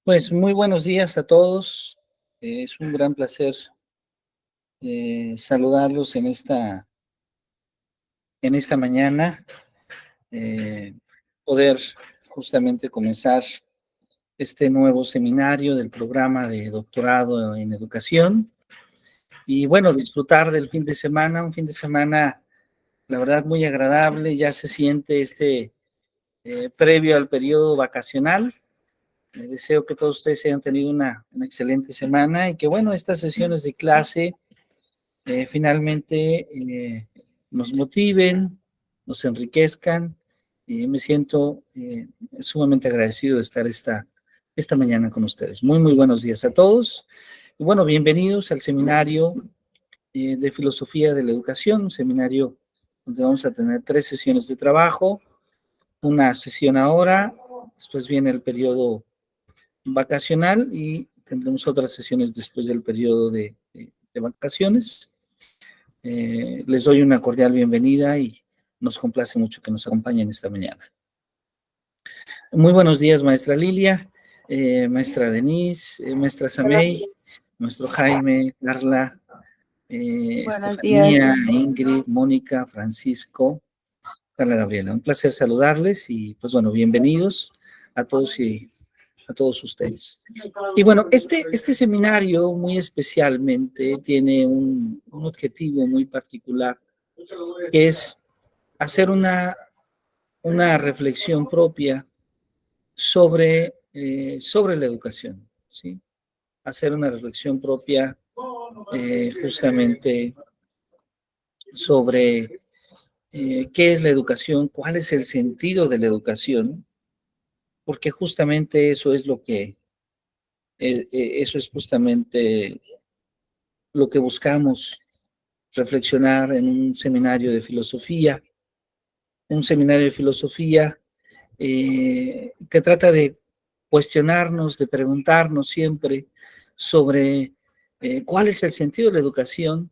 Pues muy buenos días a todos. Es un gran placer saludarlos en esta mañana, eh, poder justamente comenzar este nuevo seminario del programa de doctorado en educación y bueno, disfrutar del fin de semana, un fin de semana, la verdad, muy agradable. Ya se siente previo al periodo vacacional. Deseo que todos ustedes hayan tenido una excelente semana y que, bueno, estas sesiones de clase finalmente nos motiven, nos enriquezcan. Me siento sumamente agradecido de estar esta mañana con ustedes. Muy, muy buenos días a todos. Y bueno, bienvenidos al seminario de Filosofía de la Educación, un seminario donde vamos a tener 3 sesiones de trabajo, una sesión ahora, después viene el periodo vacacional y tendremos otras sesiones después del periodo de vacaciones. Les doy una cordial bienvenida y nos complace mucho que nos acompañen esta mañana. Muy buenos días, maestra Lilia, maestra Denise, maestra Samey, maestro Jaime, Carla, Buenos Estefanía, días. Ingrid, Mónica, Francisco, Carla Gabriela. Un placer saludarles y pues bueno, bienvenidos a todos y a todos ustedes. Y bueno, este seminario muy especialmente tiene un objetivo muy particular, que es hacer una reflexión propia sobre la educación, ¿sí? Hacer una reflexión propia justamente sobre qué es la educación, cuál es el sentido de la educación, porque justamente eso es justamente lo que buscamos reflexionar en un seminario de filosofía que trata de cuestionarnos, de preguntarnos siempre sobre cuál es el sentido de la educación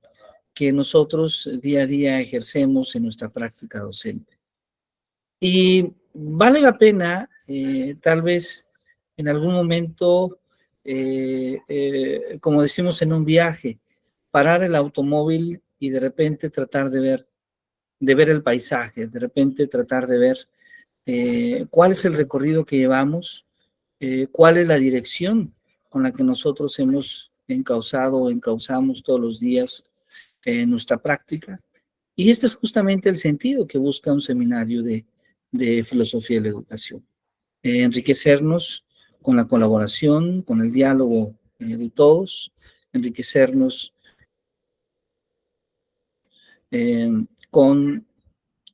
que nosotros día a día ejercemos en nuestra práctica docente. Y vale la pena, tal vez en algún momento, como decimos en un viaje, parar el automóvil y de repente tratar de ver el paisaje, de repente tratar de ver cuál es el recorrido que llevamos, cuál es la dirección con la que nosotros hemos encauzado o encauzamos todos los días nuestra práctica. Y este es justamente el sentido que busca un seminario de filosofía de la educación. Enriquecernos con la colaboración, con el diálogo de todos, enriquecernos con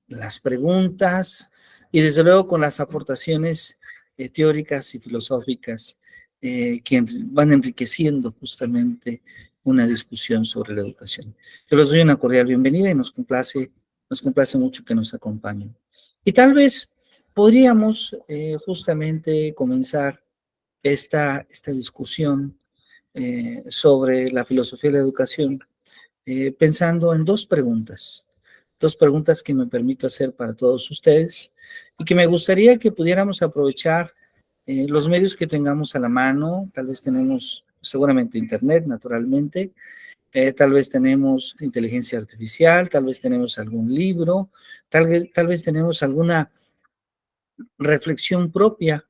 las preguntas y desde luego con las aportaciones teóricas y filosóficas que van enriqueciendo justamente una discusión sobre la educación. Yo les doy una cordial bienvenida y nos complace mucho que nos acompañen. Y tal vez podríamos justamente comenzar esta discusión sobre la filosofía de la educación pensando en dos preguntas que me permito hacer para todos ustedes y que me gustaría que pudiéramos aprovechar los medios que tengamos a la mano. Tal vez tenemos seguramente internet, naturalmente, tal vez tenemos inteligencia artificial, tal vez tenemos algún libro, tal vez tenemos alguna reflexión propia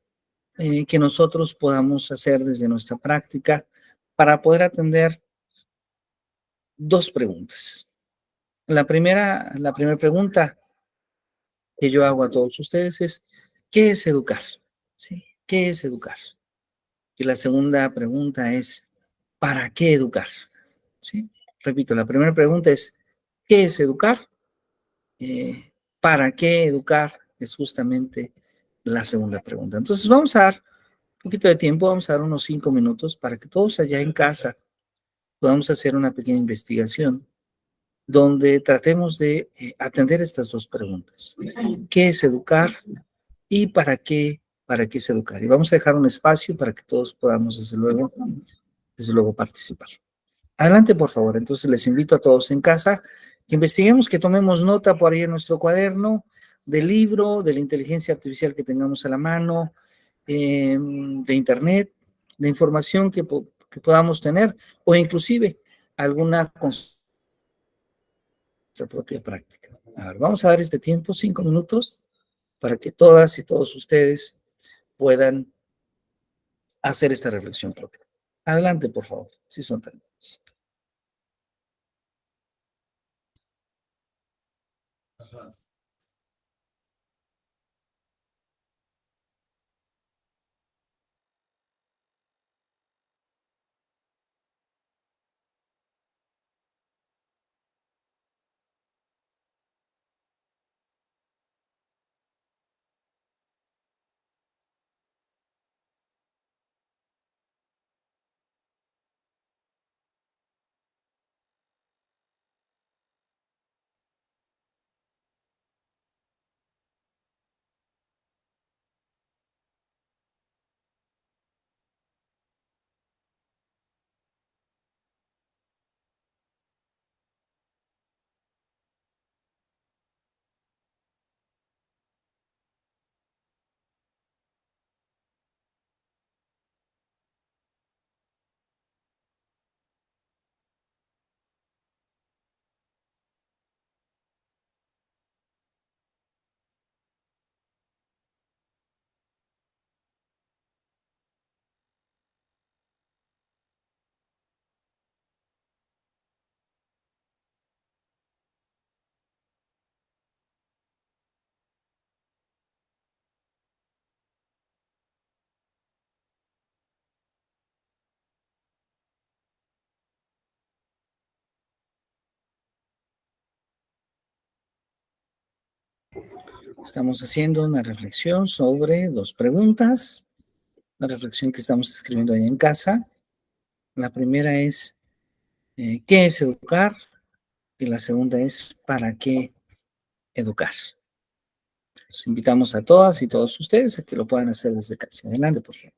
que nosotros podamos hacer desde nuestra práctica para poder atender dos preguntas. La primera pregunta que yo hago a todos ustedes es, ¿qué es educar? ¿Sí? ¿Qué es educar? Y la segunda pregunta es, ¿para qué educar? ¿Sí? Repito, la primera pregunta es, ¿qué es educar? ¿Para qué educar? Es justamente la segunda pregunta. Entonces vamos a dar un poquito de tiempo, vamos a dar unos 5 minutos para que todos allá en casa podamos hacer una pequeña investigación donde tratemos de atender estas dos preguntas. ¿Qué es educar? ¿Y para qué es educar? Y vamos a dejar un espacio para que todos podamos, desde luego participar. Adelante, por favor. Entonces, les invito a todos en casa que investiguemos, que tomemos nota por ahí en nuestro cuaderno del libro, de la inteligencia artificial que tengamos a la mano, de internet, la información que podamos tener o inclusive alguna propia práctica. A ver, vamos a dar este tiempo, 5 minutos, para que todas y todos ustedes puedan hacer esta reflexión propia. Adelante, por favor, si son tan buenos. Estamos haciendo una reflexión sobre 2 preguntas, una reflexión que estamos escribiendo ahí en casa. La primera es, ¿qué es educar? Y la segunda es, ¿para qué educar? Los invitamos a todas y todos ustedes a que lo puedan hacer desde casa. Adelante, por favor.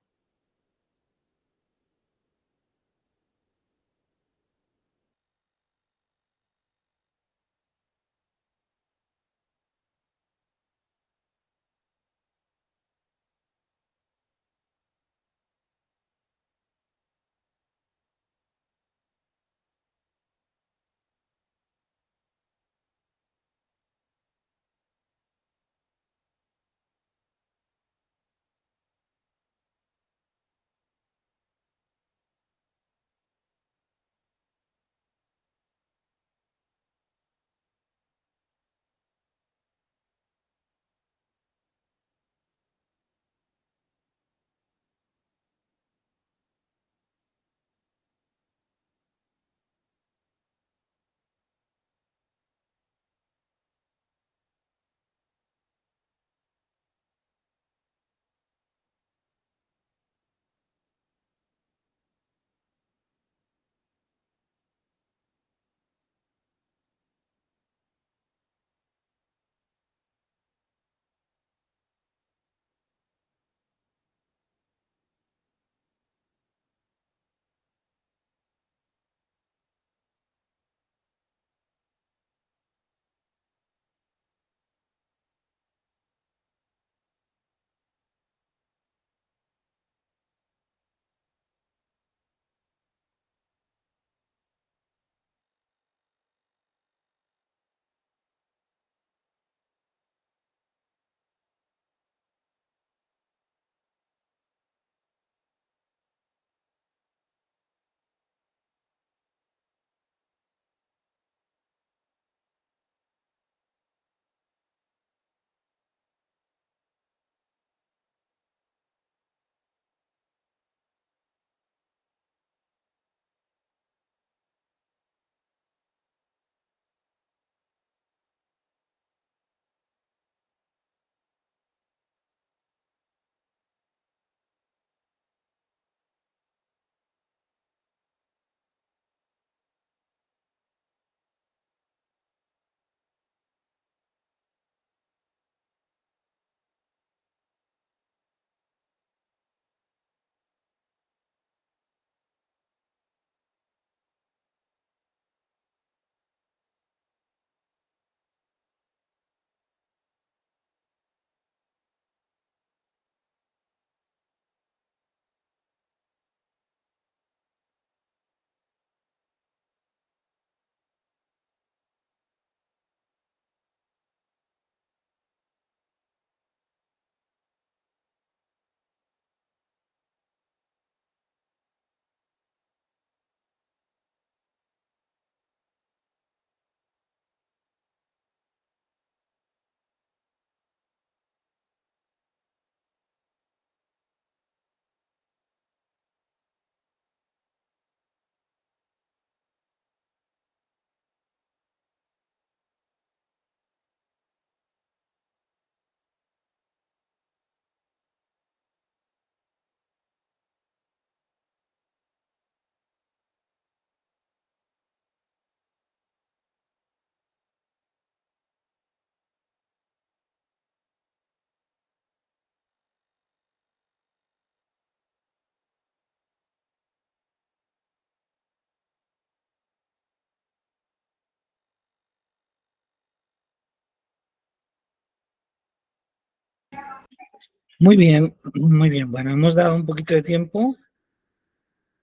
Muy bien, muy bien. Bueno, hemos dado un poquito de tiempo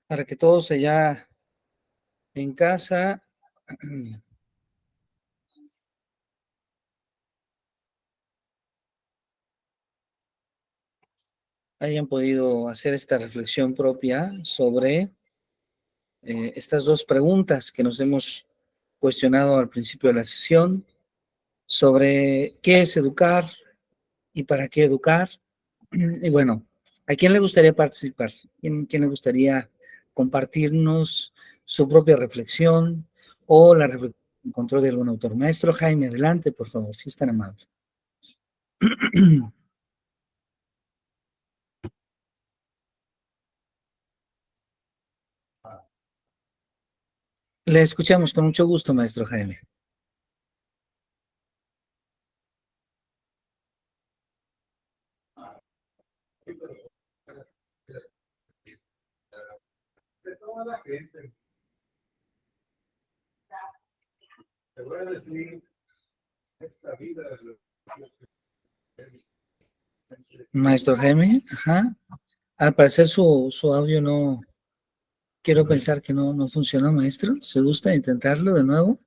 para que todos allá en casa hayan podido hacer esta reflexión propia sobre estas dos preguntas que nos hemos cuestionado al principio de la sesión, sobre qué es educar y para qué educar. Y bueno, ¿a quién le gustaría participar? ¿Quién le gustaría compartirnos su propia reflexión o la reflexión que encontró de algún autor? Maestro Jaime, adelante, por favor, si es tan amable. Le escuchamos con mucho gusto, maestro Jaime. De toda la gente. Te voy a decir, esta vida Maestro Jaime, ajá. Al parecer su audio no, quiero pensar que no funcionó, maestro. ¿Se gusta intentarlo de nuevo?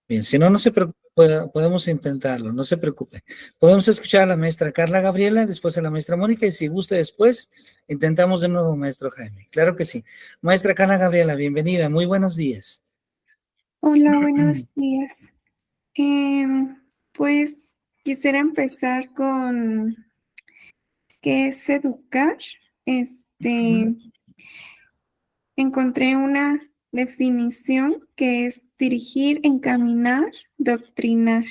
Bien, si no, no se preocupe, podemos intentarlo, no se preocupe. Podemos escuchar a la maestra Carla Gabriela, después a la maestra Mónica, y si gusta después, intentamos de nuevo, maestro Jaime. Claro que sí. Maestra Carla Gabriela, bienvenida, muy buenos días. Hola, buenos días. Pues quisiera empezar con qué es educar. Encontré una definición que es dirigir, encaminar, doctrinar.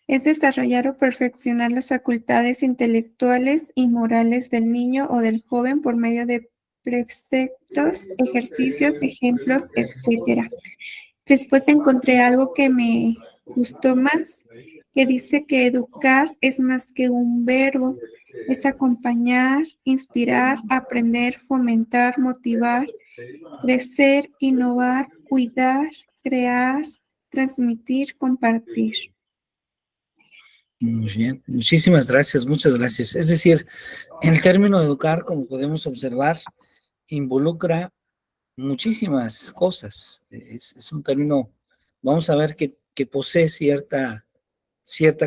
Es desarrollar o perfeccionar las facultades intelectuales y morales del niño o del joven por medio de preceptos, ejercicios, ejemplos, etc. Después encontré algo que me gustó más, que dice que educar es más que un verbo, es acompañar, inspirar, aprender, fomentar, motivar, crecer, innovar, cuidar, crear, transmitir, compartir. Muy bien, muchísimas gracias, muchas gracias. Es decir, el término educar, como podemos observar, involucra muchísimas cosas. Es un término, vamos a ver, que posee cierta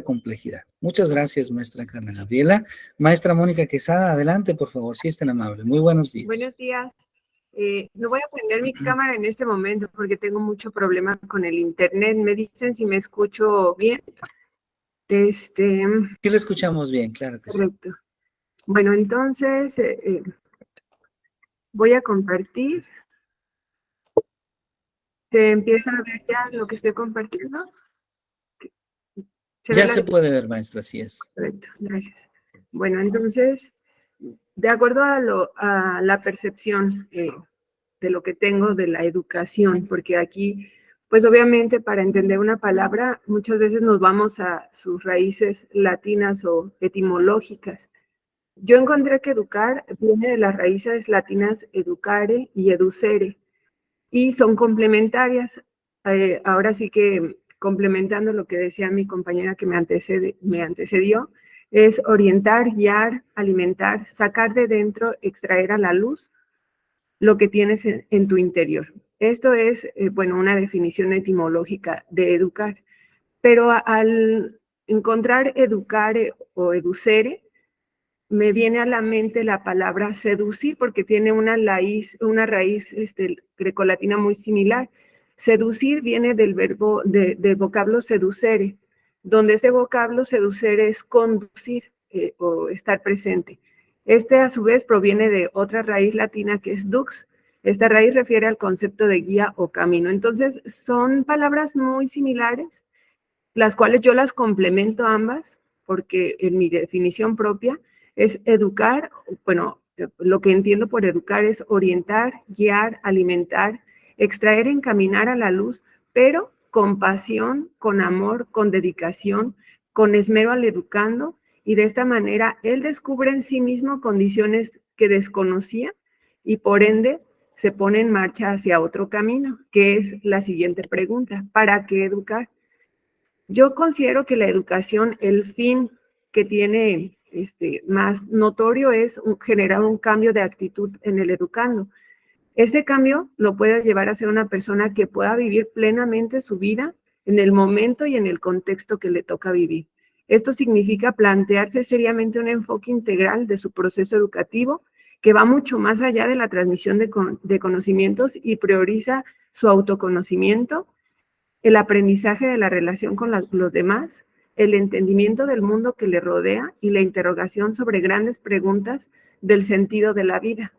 complejidad. Muchas gracias, maestra Carla Gabriela. Maestra Mónica Quesada, adelante, por favor, si es tan amable. Muy buenos días. Buenos días. No voy a prender mi cámara en este momento porque tengo mucho problema con el internet. Me dicen si me escucho bien. Sí le escuchamos bien, claro que correcto. Sí. Bueno, entonces voy a compartir. ¿Se empieza a ver ya lo que estoy compartiendo? Ya se puede ver, maestra, así es. Correcto, gracias. Bueno, entonces, de acuerdo a la percepción de lo que tengo de la educación, porque aquí, pues obviamente para entender una palabra, muchas veces nos vamos a sus raíces latinas o etimológicas. Yo encontré que educar viene de las raíces latinas educare y educere, y son complementarias. Ahora sí que complementando lo que decía mi compañera que me antecedió, es orientar, guiar, alimentar, sacar de dentro, extraer a la luz lo que tienes en tu interior. Esto es, bueno, una definición etimológica de educar. Pero al encontrar educare o educere, me viene a la mente la palabra seducir porque tiene una raíz grecolatina muy similar. Seducir viene del verbo, del vocablo seducere, donde ese vocablo seducere es conducir o estar presente. A su vez proviene de otra raíz latina que es dux. Esta raíz refiere al concepto de guía o camino. Entonces, son palabras muy similares, las cuales yo las complemento ambas, porque en mi definición propia es educar, bueno, lo que entiendo por educar es orientar, guiar, alimentar, extraer, encaminar a la luz, pero con pasión, con amor, con dedicación, con esmero al educando, y de esta manera él descubre en sí mismo condiciones que desconocía y por ende se pone en marcha hacia otro camino, que es la siguiente pregunta: ¿para qué educar? Yo considero que la educación, el fin que tiene más notorio es generar un cambio de actitud en el educando. Este cambio lo puede llevar a ser una persona que pueda vivir plenamente su vida en el momento y en el contexto que le toca vivir. Esto significa plantearse seriamente un enfoque integral de su proceso educativo que va mucho más allá de la transmisión de conocimientos y prioriza su autoconocimiento, el aprendizaje de la relación con los demás, el entendimiento del mundo que le rodea y la interrogación sobre grandes preguntas del sentido de la vida.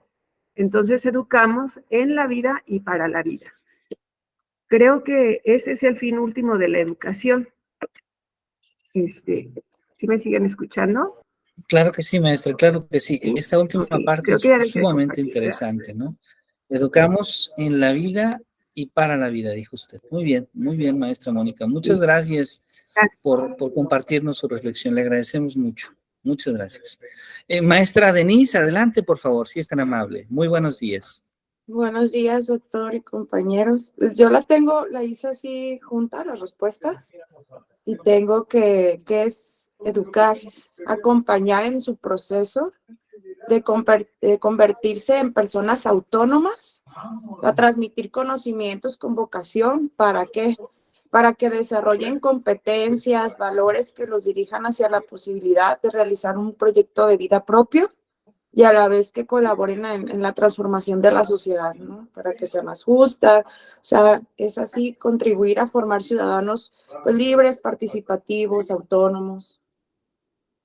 Entonces educamos en la vida y para la vida. Creo que ese es el fin último de la educación. ¿Sí me siguen escuchando? Claro que sí, maestra, claro que sí. Esta última Ok, parte creo es que ya dejé de sumamente compartir, ¿verdad? interesante, ¿no? Educamos en la vida y para la vida, dijo usted. Muy bien, maestra Mónica. Muchas Sí. gracias por compartirnos su reflexión. Le agradecemos mucho. Muchas gracias. Maestra Denise, adelante, por favor, si es tan amable. Muy buenos días. Buenos días, doctor y compañeros. Pues la hice así junta, las respuestas, y tengo que es educar, acompañar en su proceso de convertirse en personas autónomas, a transmitir conocimientos con vocación. ¿Para qué? Para que desarrollen competencias, valores que los dirijan hacia la posibilidad de realizar un proyecto de vida propio y a la vez que colaboren en la transformación de la sociedad, ¿no? Para que sea más justa. O sea, es así contribuir a formar ciudadanos pues, libres, participativos, autónomos.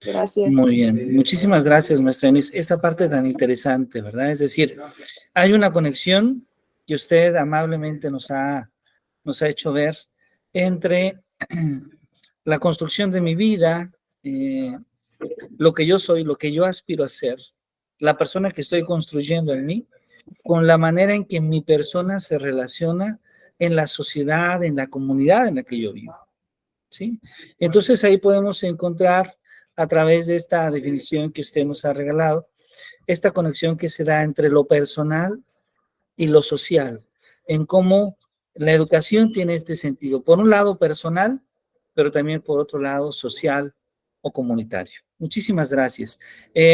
Gracias. Muy bien. Muchísimas gracias, maestra Denise. Esta parte tan interesante, ¿verdad? Es decir, hay una conexión que usted amablemente nos ha hecho ver entre la construcción de mi vida, lo que yo soy, lo que yo aspiro a ser, la persona que estoy construyendo en mí, con la manera en que mi persona se relaciona en la sociedad, en la comunidad en la que yo vivo, ¿sí? Entonces ahí podemos encontrar, a través de esta definición que usted nos ha regalado, esta conexión que se da entre lo personal y lo social, en cómo la educación tiene este sentido, por un lado personal, pero también por otro lado social o comunitario. Muchísimas gracias.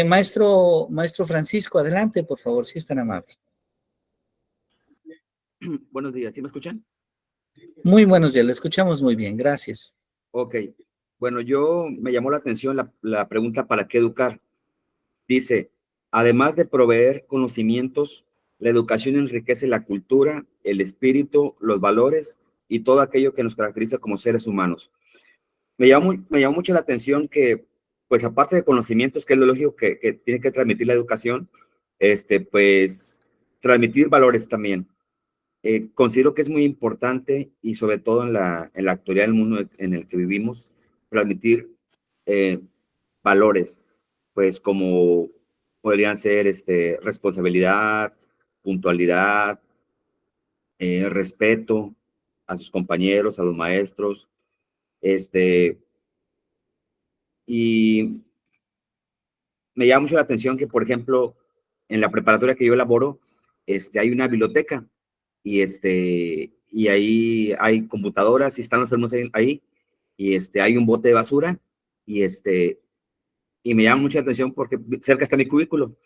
Maestro Francisco, adelante, por favor, si es tan amable. Buenos días, ¿sí me escuchan? Muy buenos días, le escuchamos muy bien, gracias. Ok, bueno, me llamó la atención la pregunta ¿para qué educar? Dice, además de proveer conocimientos, la educación enriquece la cultura, el espíritu, los valores y todo aquello que nos caracteriza como seres humanos. Me llamó mucho la atención que, pues aparte de conocimientos, que es lo lógico que tiene que transmitir la educación, pues transmitir valores también. Considero que es muy importante y sobre todo en la actualidad del mundo en el que vivimos, transmitir valores, pues como podrían ser responsabilidad, puntualidad, respeto a sus compañeros, a los maestros, y me llama mucho la atención que, por ejemplo, en la preparatoria que yo elaboro, hay una biblioteca y ahí hay computadoras y están los alumnos ahí y hay un bote de basura y y me llama mucha atención porque cerca está mi cubículo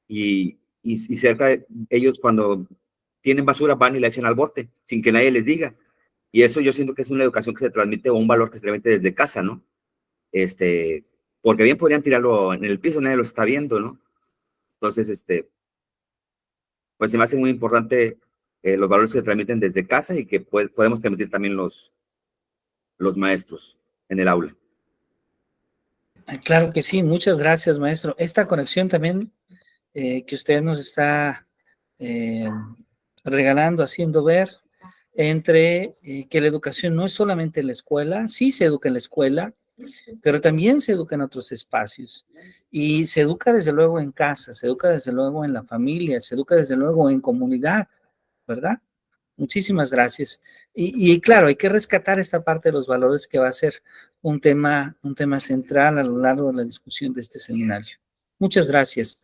y cerca de ellos cuando tienen basura van y la echan al bote sin que nadie les diga. Y eso yo siento que es una educación que se transmite o un valor que se transmite desde casa, ¿no? Porque bien podrían tirarlo en el piso, nadie lo está viendo, ¿no? Entonces, pues se me hace muy importante los valores que se transmiten desde casa y que podemos transmitir también los maestros en el aula. Claro que sí, muchas gracias, maestro. Esta conexión también que usted nos está regalando, haciendo ver, entre que la educación no es solamente en la escuela, sí se educa en la escuela, pero también se educa en otros espacios. Y se educa desde luego en casa, se educa desde luego en la familia, se educa desde luego en comunidad, ¿verdad? Muchísimas gracias. Y claro, hay que rescatar esta parte de los valores que va a ser un tema central a lo largo de la discusión de este seminario. Muchas gracias.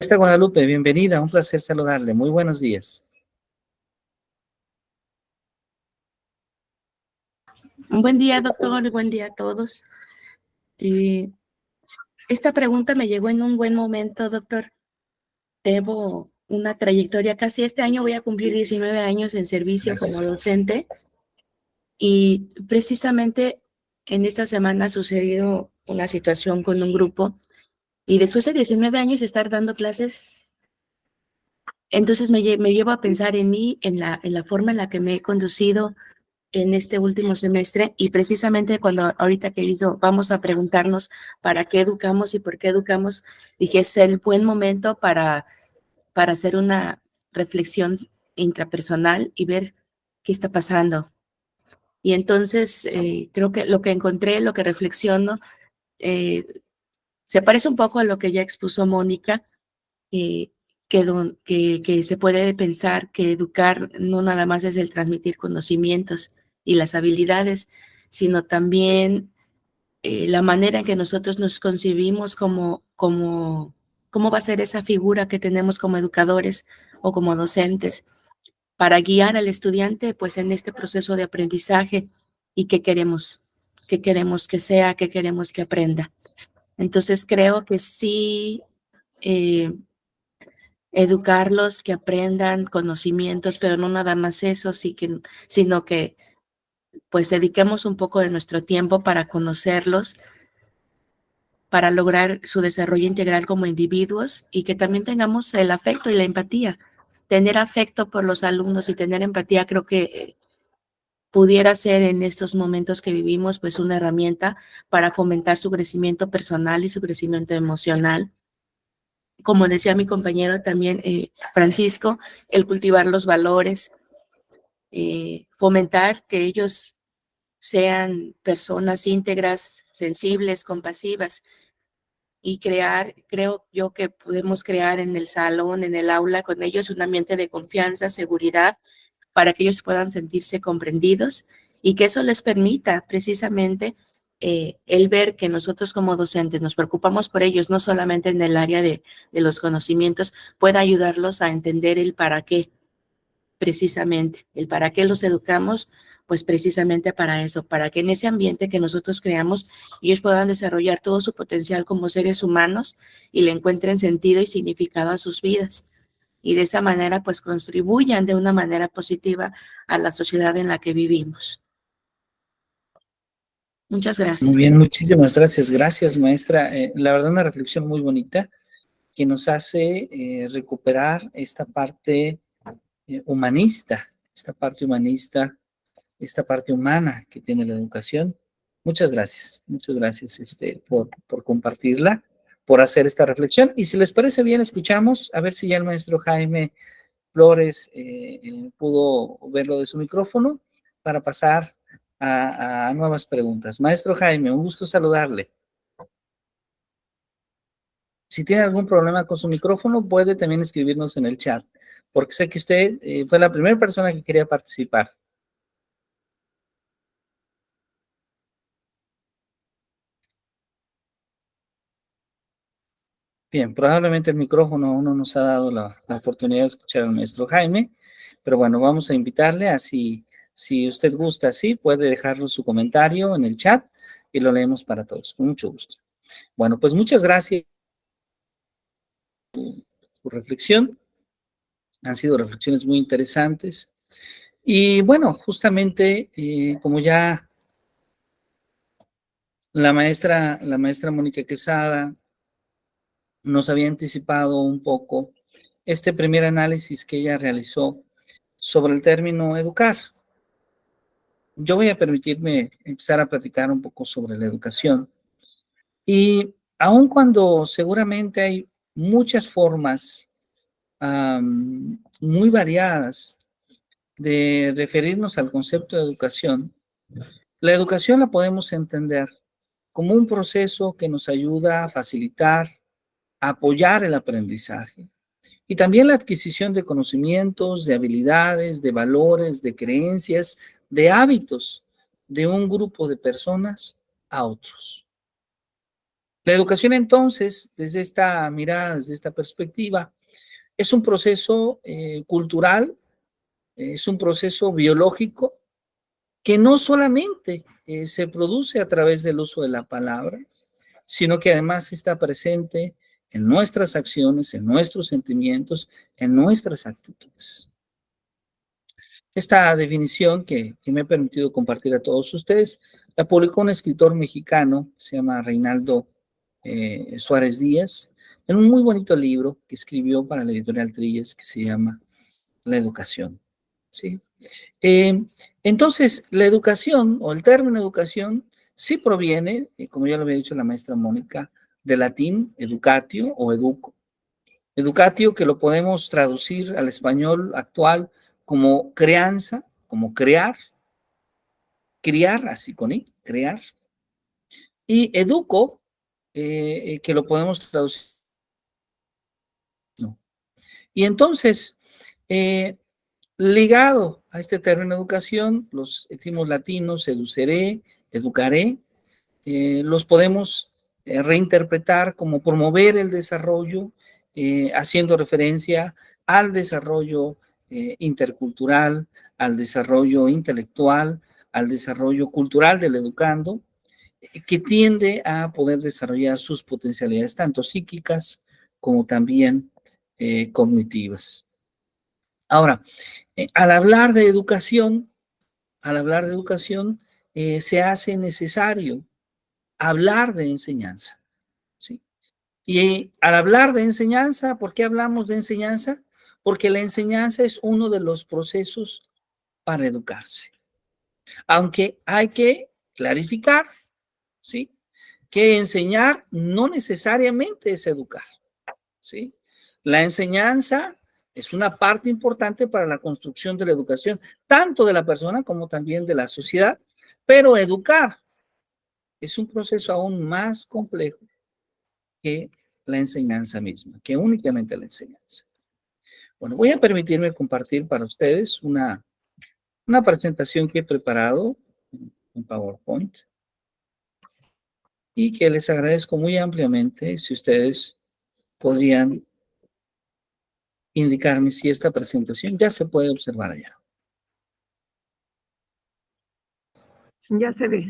Maestra Guadalupe, bienvenida, un placer saludarle. Muy buenos días. Un buen día, doctor, buen día a todos. Esta pregunta me llegó en un buen momento, doctor. Llevo una trayectoria, casi este año voy a cumplir 19 años en servicio como docente y precisamente en esta semana ha sucedido una situación con un grupo y después de 19 años de estar dando clases, entonces me llevo a pensar en mí, en la forma en la que me he conducido en este último semestre y precisamente cuando ahorita que hizo, vamos a preguntarnos para qué educamos y por qué educamos, dije es el buen momento para hacer una reflexión intrapersonal y ver qué está pasando. Y entonces creo que lo que encontré, lo que reflexiono, se parece un poco a lo que ya expuso Mónica, eh, que se puede pensar que educar no nada más es el transmitir conocimientos y las habilidades, sino también la manera en que nosotros nos concebimos cómo va a ser esa figura que tenemos como educadores o como docentes para guiar al estudiante pues en este proceso de aprendizaje y qué queremos que sea, qué queremos que aprenda. Entonces creo que sí, educarlos, que aprendan conocimientos, pero no nada más eso, sino que pues dediquemos un poco de nuestro tiempo para conocerlos, para lograr su desarrollo integral como individuos y que también tengamos el afecto y la empatía. Tener afecto por los alumnos y tener empatía creo que pudiera ser en estos momentos que vivimos pues una herramienta para fomentar su crecimiento personal y su crecimiento emocional. Como decía mi compañero también, Francisco, el cultivar los valores, fomentar que ellos sean personas íntegras, sensibles, compasivas y creo yo que podemos crear en el salón, en el aula con ellos un ambiente de confianza, seguridad, para que ellos puedan sentirse comprendidos y que eso les permita precisamente el ver que nosotros como docentes nos preocupamos por ellos, no solamente en el área de los conocimientos, pueda ayudarlos a entender el para qué, precisamente, el para qué los educamos, pues precisamente para eso, para que en ese ambiente que nosotros creamos, ellos puedan desarrollar todo su potencial como seres humanos y le encuentren sentido y significado a sus vidas. Y de esa manera, pues contribuyan de una manera positiva a la sociedad en la que vivimos. Muchas gracias. Muy bien, muchísimas gracias. Gracias, maestra. La verdad, una reflexión muy bonita que nos hace recuperar esta parte humanista, esta parte humanista, esta parte humana que tiene la educación. Muchas gracias por compartirla, por hacer esta reflexión. Y si les parece bien, escuchamos, a ver si ya el maestro Jaime Flores pudo verlo de su micrófono para pasar a nuevas preguntas. Maestro Jaime, un gusto saludarle. Si tiene algún problema con su micrófono, puede también escribirnos en el chat, porque sé que usted fue la primera persona que quería participar. Bien, probablemente el micrófono aún no nos ha dado la oportunidad de escuchar al maestro Jaime, pero bueno, vamos a invitarle a si usted gusta, sí, puede dejarnos su comentario en el chat y lo leemos para todos, con mucho gusto. Bueno, pues muchas gracias por su reflexión. Han sido reflexiones muy interesantes. Y bueno, justamente como ya la maestra Mónica Quesada nos había anticipado un poco este primer análisis que ella realizó sobre el término educar. Yo voy a permitirme empezar a platicar un poco sobre la educación. Y aun cuando seguramente hay muchas formas muy variadas de referirnos al concepto de educación, la educación la podemos entender como un proceso que nos ayuda a facilitar, a apoyar el aprendizaje y también la adquisición de conocimientos, de habilidades, de valores, de creencias, de hábitos de un grupo de personas a otros. La educación, entonces, desde esta mirada, desde esta perspectiva, es un proceso cultural, es un proceso biológico que no solamente se produce a través del uso de la palabra, sino que además está presente en nuestras acciones, en nuestros sentimientos, en nuestras actitudes. Esta definición que me he permitido compartir a todos ustedes la publicó un escritor mexicano, se llama Reinaldo Suárez Díaz, en un muy bonito libro que escribió para la editorial Trillas que se llama La educación. ¿Sí? Entonces, la educación o el término educación sí proviene, como ya lo había dicho la maestra Mónica, del latín educatio o educo. Educatio que lo podemos traducir al español actual como crianza, como crear, criar, así con I, crear. Y educo, que lo podemos traducir. No. Y entonces, ligado a este término educación, los etimos latinos, educeré, educaré, los podemos reinterpretar como promover el desarrollo, haciendo referencia al desarrollo intercultural, al desarrollo intelectual, al desarrollo cultural del educando, que tiende a poder desarrollar sus potencialidades tanto psíquicas como también cognitivas. Ahora, al hablar de educación, se hace necesario hablar de enseñanza, ¿sí? Y al hablar de enseñanza, ¿por qué hablamos de enseñanza? Porque la enseñanza es uno de los procesos para educarse. Aunque hay que clarificar, ¿sí? Que enseñar no necesariamente es educar, ¿sí? La enseñanza es una parte importante para la construcción de la educación, tanto de la persona como también de la sociedad, pero educar es un proceso aún más complejo que la enseñanza misma, que únicamente la enseñanza. Bueno, voy a permitirme compartir para ustedes una presentación que he preparado en PowerPoint y que les agradezco muy ampliamente si ustedes podrían indicarme si esta presentación ya se puede observar allá. Ya se ve.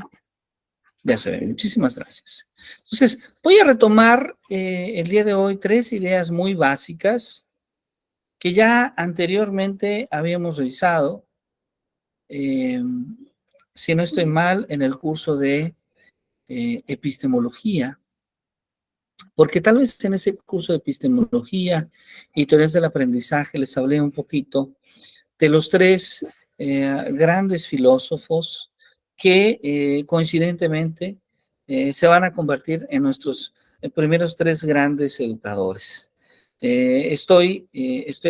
Ya se ve, muchísimas gracias. Entonces, voy a retomar el día de hoy 3 ideas muy básicas que ya anteriormente habíamos revisado, si no estoy mal, en el curso de epistemología, porque tal vez en ese curso de epistemología y teorías del aprendizaje les hablé un poquito de los 3 grandes filósofos que coincidentemente se van a convertir en nuestros primeros 3 grandes educadores. Estoy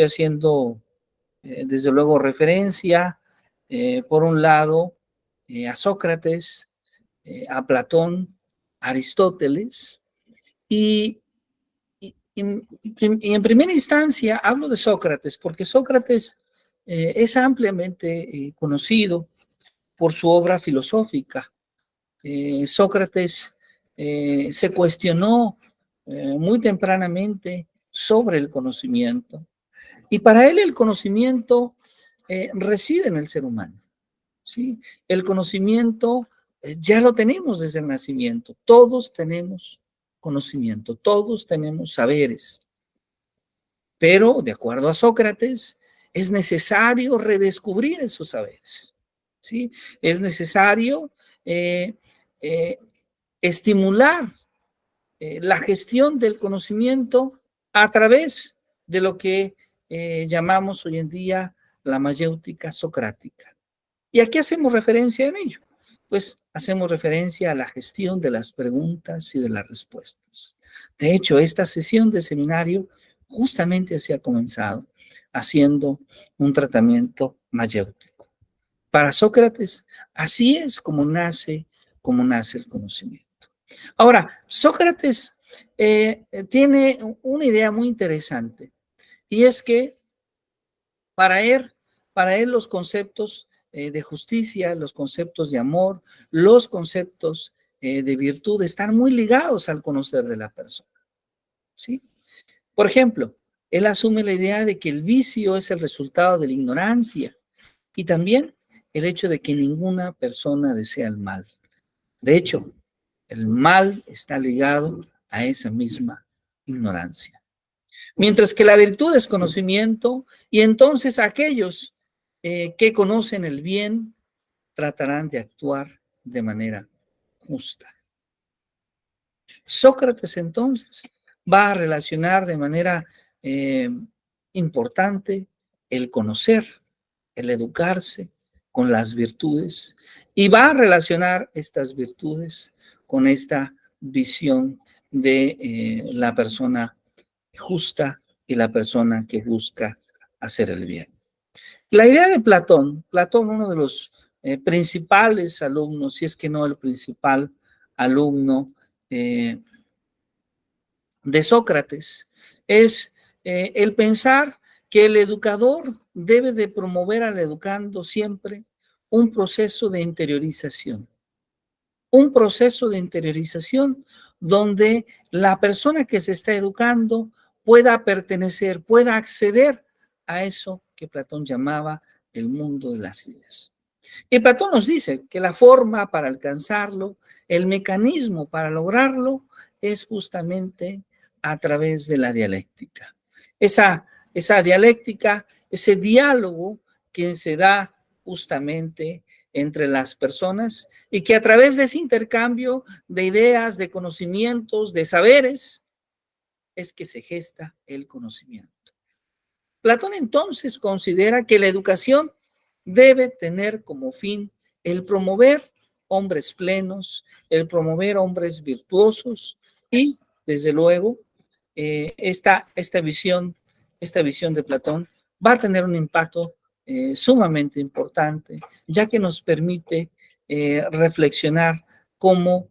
haciendo, desde luego, referencia, por un lado, a Sócrates, a Platón, a Aristóteles, y en primera instancia hablo de Sócrates, porque Sócrates es ampliamente conocido por su obra filosófica. Sócrates se cuestionó muy tempranamente sobre el conocimiento, y para él el conocimiento reside en el ser humano, ¿sí? El conocimiento ya lo tenemos desde el nacimiento, todos tenemos conocimiento, todos tenemos saberes, pero de acuerdo a Sócrates, es necesario redescubrir esos saberes, ¿sí? Es necesario estimular la gestión del conocimiento a través de lo que llamamos hoy en día la mayéutica socrática. ¿Y a qué hacemos referencia en ello? Pues hacemos referencia a la gestión de las preguntas y de las respuestas. De hecho, esta sesión de seminario justamente se ha comenzado haciendo un tratamiento mayéutico. Para Sócrates, así es como nace el conocimiento. Ahora, Sócrates tiene una idea muy interesante, y es que para él los conceptos de justicia, los conceptos de amor, los conceptos de virtud están muy ligados al conocer de la persona, ¿sí? Por ejemplo, él asume la idea de que el vicio es el resultado de la ignorancia y también el hecho de que ninguna persona desea el mal. De hecho, el mal está ligado a esa misma ignorancia. Mientras que la virtud es conocimiento, y entonces aquellos que conocen el bien tratarán de actuar de manera justa. Sócrates entonces va a relacionar de manera importante el conocer, el educarse con las virtudes, y va a relacionar estas virtudes con esta visión de la persona justa y la persona que busca hacer el bien. La idea de Platón, uno de los principales alumnos, si es que no el principal alumno de Sócrates, es el pensar que el educador debe de promover al educando siempre un proceso de interiorización. Un proceso de interiorización donde la persona que se está educando pueda pertenecer, pueda acceder a eso que Platón llamaba el mundo de las ideas. Y Platón nos dice que la forma para alcanzarlo, el mecanismo para lograrlo, es justamente a través de la dialéctica. Esa dialéctica, ese diálogo que se da justamente entre las personas y que a través de ese intercambio de ideas, de conocimientos, de saberes, es que se gesta el conocimiento. Platón entonces considera que la educación debe tener como fin el promover hombres plenos, el promover hombres virtuosos y, desde luego, esta visión de Platón va a tener un impacto sumamente importante, ya que nos permite reflexionar cómo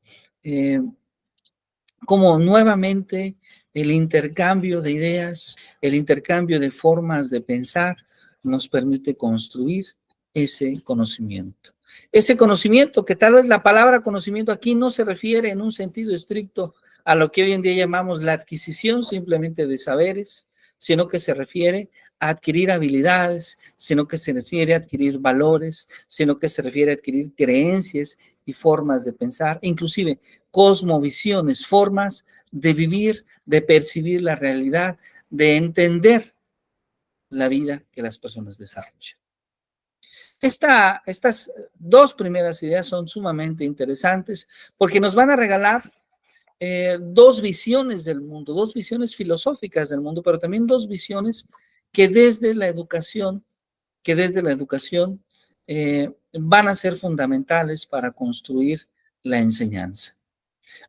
nuevamente el intercambio de ideas, el intercambio de formas de pensar nos permite construir ese conocimiento. Ese conocimiento, que tal vez la palabra conocimiento aquí no se refiere en un sentido estricto a lo que hoy en día llamamos la adquisición simplemente de saberes, sino que se refiere a adquirir habilidades, sino que se refiere a adquirir valores, sino que se refiere a adquirir creencias y formas de pensar, inclusive cosmovisiones, formas de vivir, de percibir la realidad, de entender la vida que las personas desarrollan. Estas dos primeras ideas son sumamente interesantes porque nos van a regalar dos visiones del mundo, dos visiones filosóficas del mundo, pero también dos visiones que desde la educación van a ser fundamentales para construir la enseñanza.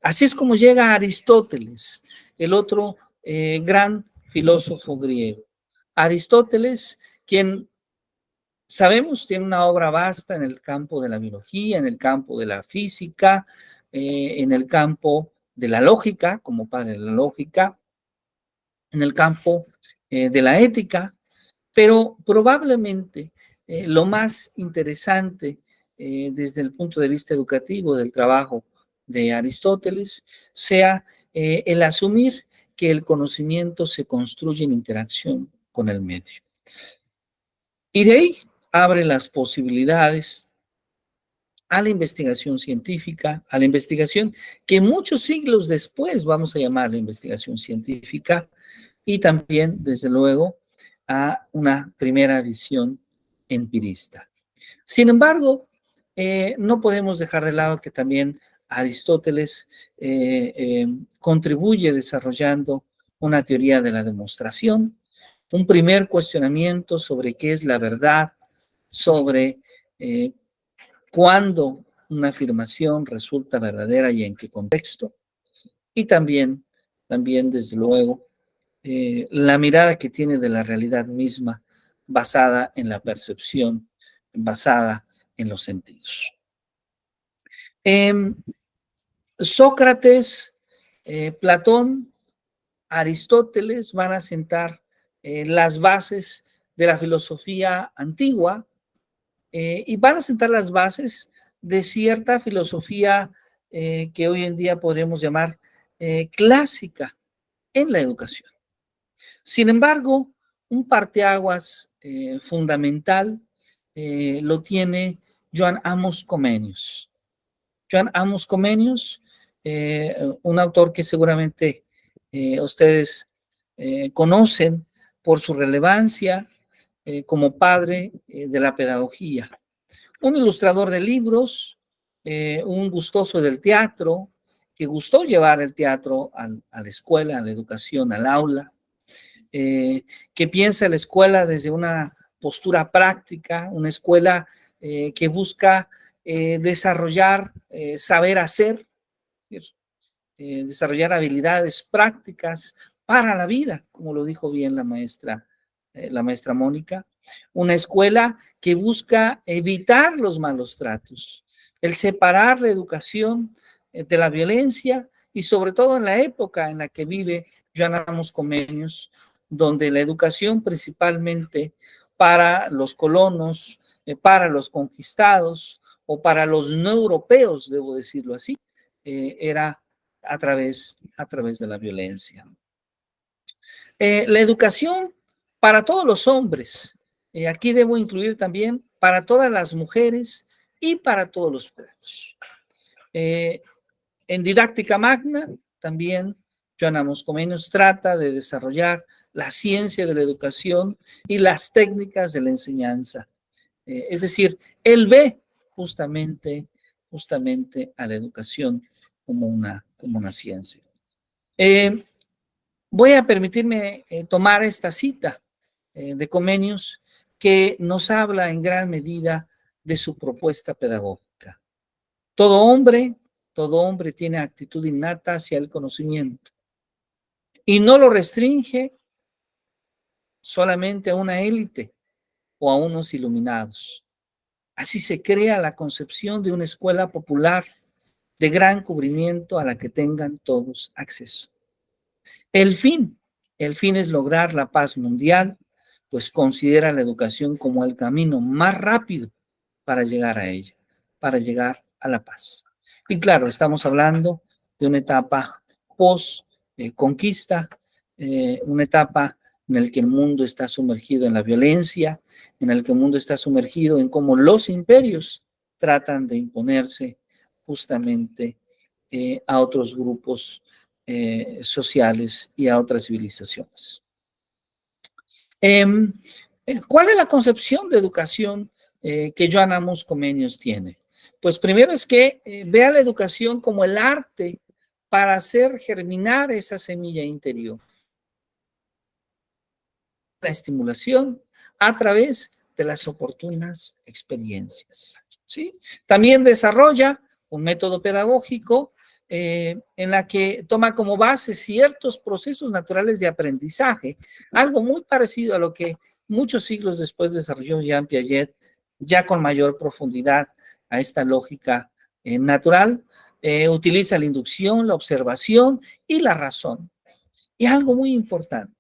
Así es como llega Aristóteles, el otro gran filósofo griego. Aristóteles, quien sabemos tiene una obra vasta en el campo de la biología, en el campo de la física, en el campo de la lógica, como padre de la lógica, en el campo de la ética, pero probablemente lo más interesante desde el punto de vista educativo del trabajo de Aristóteles sea el asumir que el conocimiento se construye en interacción con el medio. Y de ahí abre las posibilidades a la investigación científica, a la investigación que muchos siglos después vamos a llamar la investigación científica, y también, desde luego, a una primera visión empirista. Sin embargo, no podemos dejar de lado que también Aristóteles contribuye desarrollando una teoría de la demostración, un primer cuestionamiento sobre qué es la verdad, sobre cuándo una afirmación resulta verdadera y en qué contexto, y también desde luego, la mirada que tiene de la realidad misma basada en la percepción, basada en los sentidos. Sócrates, Platón, Aristóteles van a sentar las bases de la filosofía antigua y van a sentar las bases de cierta filosofía que hoy en día podríamos llamar clásica en la educación. Sin embargo, un parteaguas fundamental lo tiene Joan Amos Comenius. Joan Amos Comenius, un autor que seguramente ustedes conocen por su relevancia como padre de la pedagogía. Un ilustrador de libros, un gustoso del teatro, que gustó llevar el teatro a la escuela, a la educación, al aula, que piensa la escuela desde una postura práctica, una escuela que busca desarrollar saber hacer, es decir, desarrollar habilidades prácticas para la vida, como lo dijo bien la maestra Mónica. Una escuela que busca evitar los malos tratos, el separar la educación de la violencia y sobre todo en la época en la que vive Joan Amos Comenius, donde la educación principalmente para los colonos, para los conquistados o para los no europeos, debo decirlo así, era a través de la violencia. La educación para todos los hombres, aquí debo incluir también para todas las mujeres y para todos los pueblos. En didáctica magna, también Joan Amos Comenius trata de desarrollar la ciencia de la educación y las técnicas de la enseñanza. Es decir, él ve justamente a la educación como una ciencia. Voy a permitirme tomar esta cita de Comenius, que nos habla en gran medida de su propuesta pedagógica. Todo hombre tiene actitud innata hacia el conocimiento y no lo restringe solamente a una élite o a unos iluminados. Así se crea la concepción de una escuela popular de gran cubrimiento a la que tengan todos acceso. El fin es lograr la paz mundial, pues considera la educación como el camino más rápido para llegar a ella, para llegar a la paz. Y claro, estamos hablando de una etapa post-conquista, una etapa en la que el mundo está sumergido en la violencia, en el que el mundo está sumergido en cómo los imperios tratan de imponerse justamente a otros grupos sociales y a otras civilizaciones. ¿Cuál es la concepción de educación que Joan Amos Comenius tiene? Pues primero es que vea la educación como el arte para hacer germinar esa semilla interior. La estimulación a través de las oportunas experiencias, ¿sí? También desarrolla un método pedagógico en la que toma como base ciertos procesos naturales de aprendizaje, algo muy parecido a lo que muchos siglos después desarrolló Jean Piaget, ya con mayor profundidad a esta lógica natural. Utiliza la inducción, la observación y la razón. Y algo muy importante,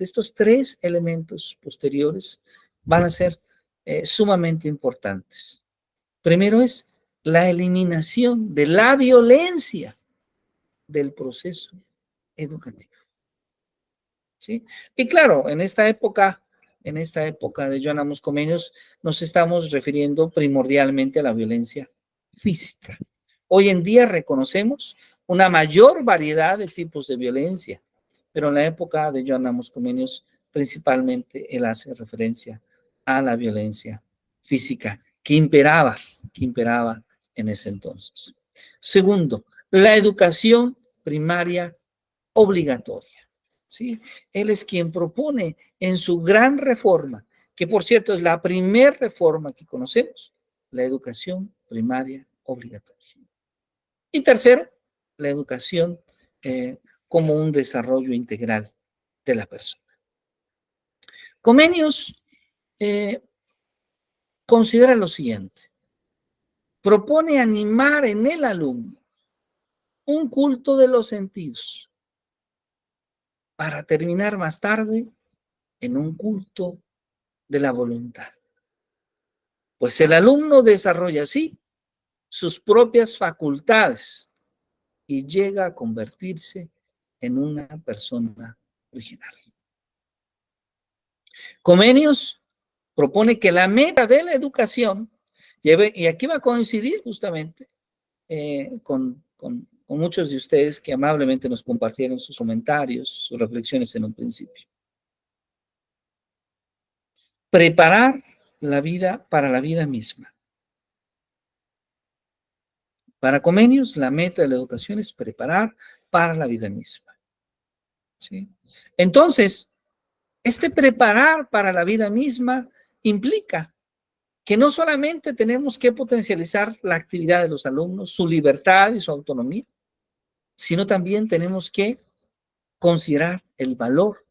estos tres elementos posteriores van a ser sumamente importantes. Primero es la eliminación de la violencia del proceso educativo, ¿sí? Y claro, en esta época de Joan Amos Comenius, nos estamos refiriendo primordialmente a la violencia física. Hoy en día reconocemos una mayor variedad de tipos de violencia, pero en la época de Joan Amos Comenius, principalmente él hace referencia a la violencia física que imperaba en ese entonces. Segundo, la educación primaria obligatoria, ¿sí? Él es quien propone en su gran reforma, que por cierto es la primera reforma que conocemos, la educación primaria obligatoria. Y tercero, la educación como un desarrollo integral de la persona. Comenius considera lo siguiente: propone animar en el alumno un culto de los sentidos para terminar más tarde en un culto de la voluntad. Pues el alumno desarrolla así sus propias facultades y llega a convertirse en una persona original. Comenius propone que la meta de la educación, y aquí va a coincidir justamente con muchos de ustedes que amablemente nos compartieron sus comentarios, sus reflexiones en un principio. Preparar la vida para la vida misma. Para Comenius, la meta de la educación es preparar para la vida misma. ¿Sí? Entonces, este preparar para la vida misma implica que no solamente tenemos que potencializar la actividad de los alumnos, su libertad y su autonomía, sino también tenemos que considerar el valor,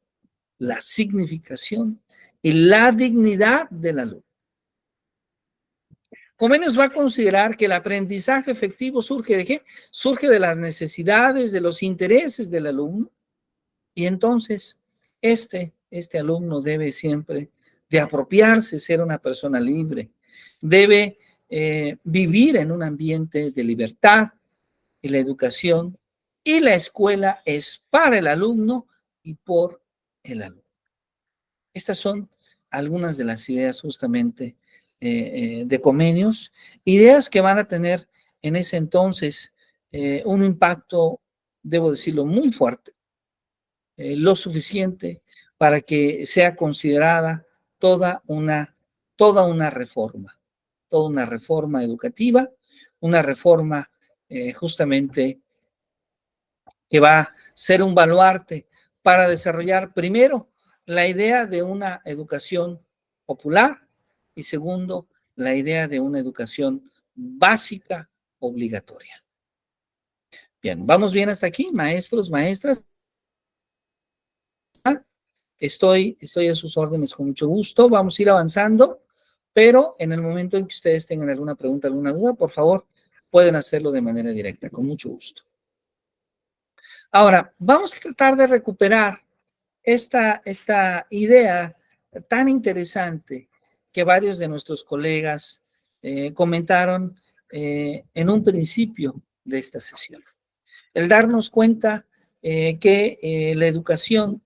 la significación y la dignidad del alumno. Comenius va a considerar que el aprendizaje efectivo surge ¿de qué? Surge de las necesidades, de los intereses del alumno, y entonces este alumno debe siempre de apropiarse, ser una persona libre, debe vivir en un ambiente de libertad, y la educación y la escuela es para el alumno y por el alumno. Estas son algunas de las ideas justamente de Comenius, ideas que van a tener en ese entonces un impacto, debo decirlo, muy fuerte, lo suficiente para que sea considerada toda una reforma educativa, una reforma justamente que va a ser un baluarte para desarrollar primero la idea de una educación popular y segundo, la idea de una educación básica obligatoria. Bien, ¿vamos bien hasta aquí, maestros, maestras? Estoy a sus órdenes con mucho gusto. Vamos a ir avanzando, pero en el momento en que ustedes tengan alguna pregunta, alguna duda, por favor, pueden hacerlo de manera directa, con mucho gusto. Ahora, vamos a tratar de recuperar esta idea tan interesante que varios de nuestros colegas comentaron en un principio de esta sesión. El darnos cuenta que la educación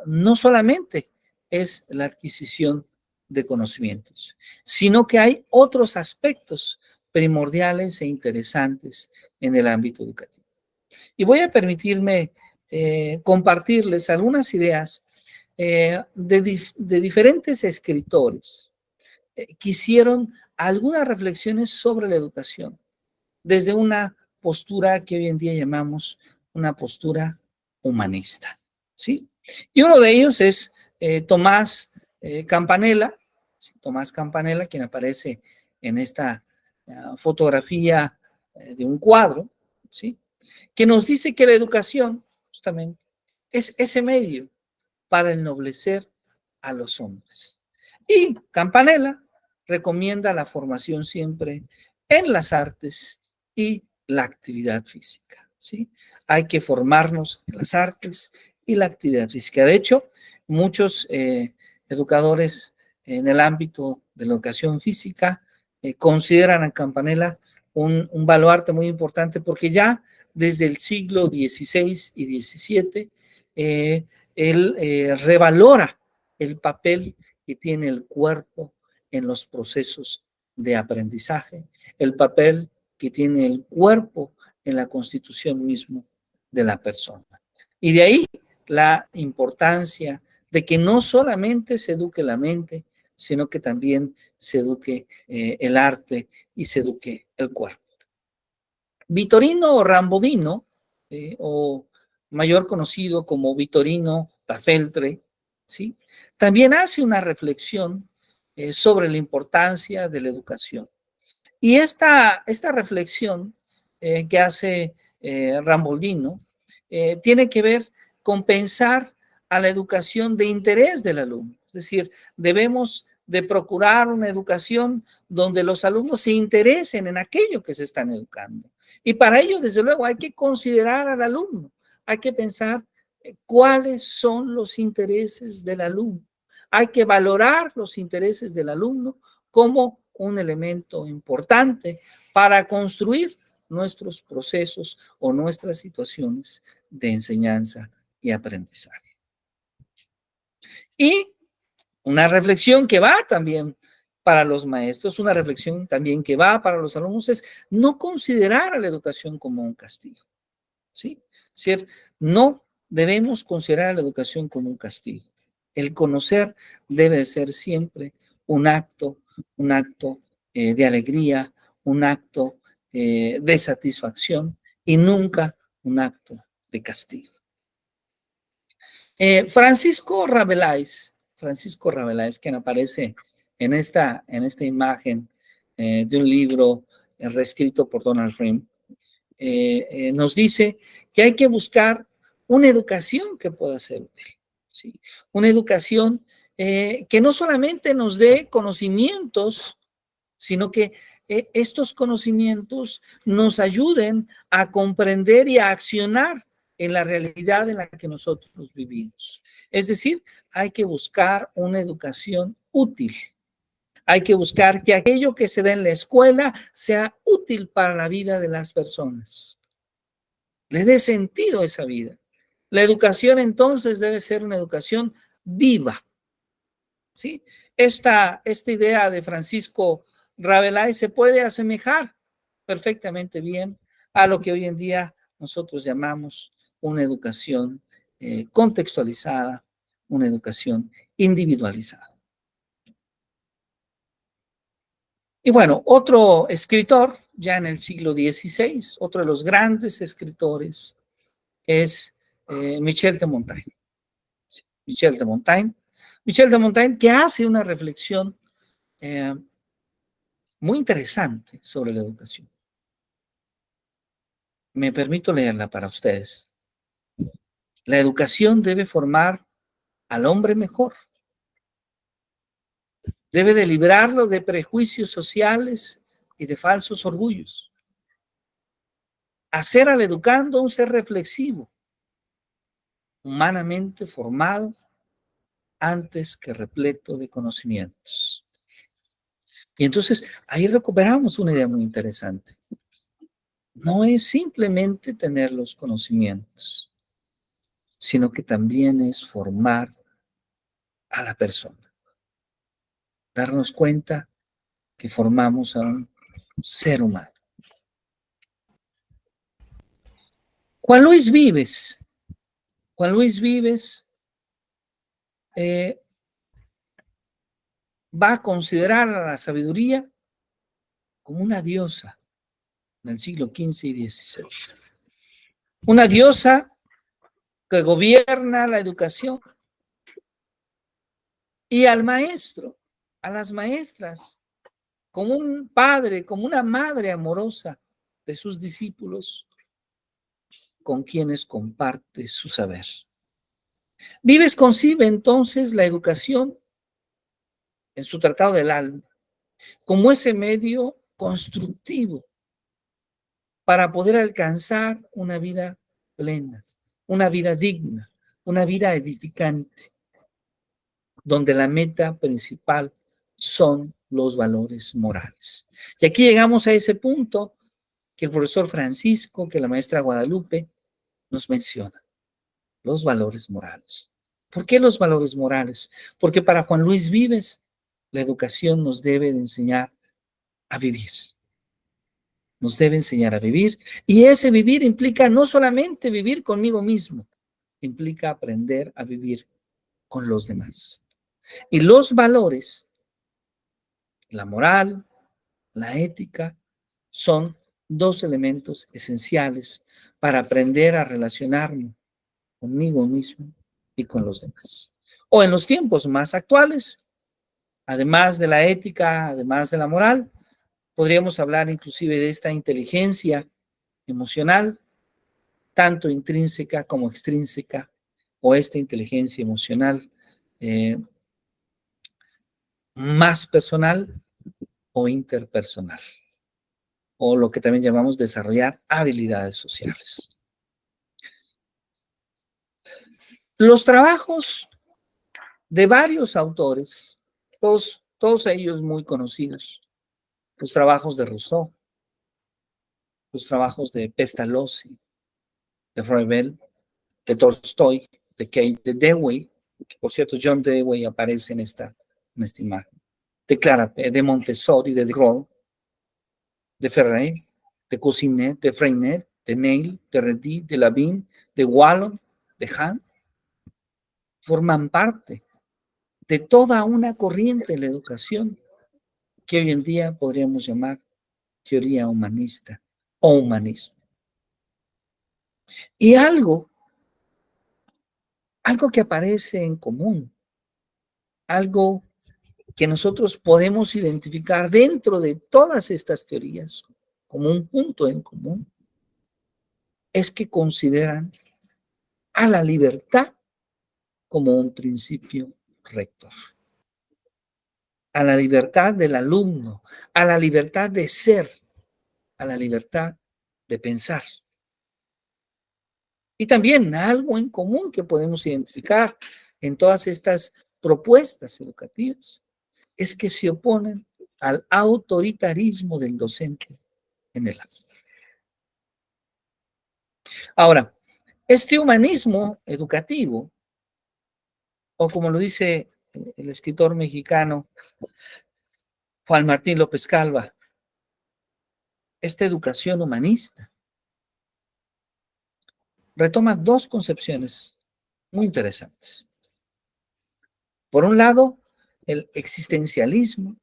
no solamente es la adquisición de conocimientos, sino que hay otros aspectos primordiales e interesantes en el ámbito educativo. Y voy a permitirme compartirles algunas ideas de diferentes escritores que hicieron algunas reflexiones sobre la educación desde una postura que hoy en día llamamos una postura humanista, ¿sí? Y uno de ellos es Tomás Campanella, quien aparece en esta fotografía de un cuadro, ¿sí? Que nos dice que la educación, justamente, es ese medio para ennoblecer a los hombres. Y Campanella recomienda la formación siempre en las artes y la actividad física, ¿sí? Hay que formarnos en las artes y la actividad física. De hecho, muchos educadores en el ámbito de la educación física consideran a Campanella un baluarte muy importante porque ya desde el siglo XVI y XVII él revalora el papel que tiene el cuerpo en los procesos de aprendizaje, el papel que tiene el cuerpo en la constitución mismo de la persona. Y de ahí la importancia de que no solamente se eduque la mente, sino que también se eduque el arte y se eduque el cuerpo. Vittorino Rambodino, o mayor conocido como Vittorino da Feltre, ¿sí? También hace una reflexión sobre la importancia de la educación. Y esta reflexión que hace Rambodino tiene que ver con pensar a la educación de interés del alumno. Es decir, debemos de procurar una educación donde los alumnos se interesen en aquello que se están educando. Y para ello, desde luego, hay que considerar al alumno, hay que pensar cuáles son los intereses del alumno. Hay que valorar los intereses del alumno como un elemento importante para construir nuestros procesos o nuestras situaciones de enseñanza y aprendizaje. Y una reflexión que va también para los maestros, una reflexión también que va para los alumnos, es no considerar a la educación como un castigo, ¿sí? Es decir, no debemos considerar a la educación como un castigo. El conocer debe de ser siempre un acto de alegría, un acto de satisfacción y nunca un acto de castigo. Francisco Rabelais, quien aparece en esta imagen de un libro reescrito por Donald Friend, nos dice que hay que buscar una educación que pueda ser útil, ¿sí? Una educación que no solamente nos dé conocimientos, sino que estos conocimientos nos ayuden a comprender y a accionar en la realidad en la que nosotros vivimos. Es decir, hay que buscar una educación útil. Hay que buscar que aquello que se da en la escuela sea útil para la vida de las personas. Le dé sentido a esa vida. La educación entonces debe ser una educación viva, ¿sí? Esta idea de Francisco Rabelais se puede asemejar perfectamente bien a lo que hoy en día nosotros llamamos una educación contextualizada, una educación individualizada. Y bueno, otro escritor, ya en el siglo XVI, otro de los grandes escritores, es Michel de Montaigne. Michel de Montaigne, que hace una reflexión muy interesante sobre la educación. Me permito leerla para ustedes. La educación debe formar al hombre mejor. Debe de librarlo de prejuicios sociales y de falsos orgullos. Hacer al educando un ser reflexivo, humanamente formado, antes que repleto de conocimientos. Y entonces ahí recuperamos una idea muy interesante. No es simplemente tener los conocimientos, sino que también es formar a la persona. Darnos cuenta que formamos a un ser humano. Juan Luis Vives va a considerar a la sabiduría como una diosa en el siglo XV y XVI. Una diosa que gobierna la educación y al maestro, a las maestras, como un padre, como una madre amorosa de sus discípulos, con quienes comparte su saber. Vives concibe entonces la educación en su Tratado del Alma como ese medio constructivo para poder alcanzar una vida plena, una vida digna, una vida edificante, donde la meta principal son los valores morales. Y aquí llegamos a ese punto que el profesor Francisco, que la maestra Guadalupe nos menciona, los valores morales. ¿Por qué los valores morales? Porque para Juan Luis Vives, la educación nos debe de enseñar a vivir. Nos debe enseñar a vivir, y ese vivir implica no solamente vivir conmigo mismo, implica aprender a vivir con los demás. Y los valores, la moral, la ética, son dos elementos esenciales para aprender a relacionarme conmigo mismo y con los demás. O en los tiempos más actuales, además de la ética, además de la moral, podríamos hablar inclusive de esta inteligencia emocional, tanto intrínseca como extrínseca, o esta inteligencia emocional más personal o interpersonal, o lo que también llamamos desarrollar habilidades sociales. Los trabajos de varios autores, todos ellos muy conocidos, los trabajos de Rousseau, los trabajos de Pestalozzi, de Froebel, de Tolstoy, de Dewey, que por cierto John Dewey aparece en esta imagen, de Clarape, de Montessori, de Groll, de Ferré, de Cousinet, de Freinet, de Neil, de Redi, de Lavín, de Wallon, de Hahn, forman parte de toda una corriente en la educación que hoy en día podríamos llamar teoría humanista o humanismo. Y algo que aparece en común, algo que nosotros podemos identificar dentro de todas estas teorías como un punto en común, es que consideran a la libertad como un principio rector, a la libertad del alumno, a la libertad de ser, a la libertad de pensar. Y también algo en común que podemos identificar en todas estas propuestas educativas es que se oponen al autoritarismo del docente en el aula. Ahora, este humanismo educativo, o como lo dice el escritor mexicano Juan Martín López Calva, esta educación humanista retoma dos concepciones muy interesantes. Por un lado, el existencialismo.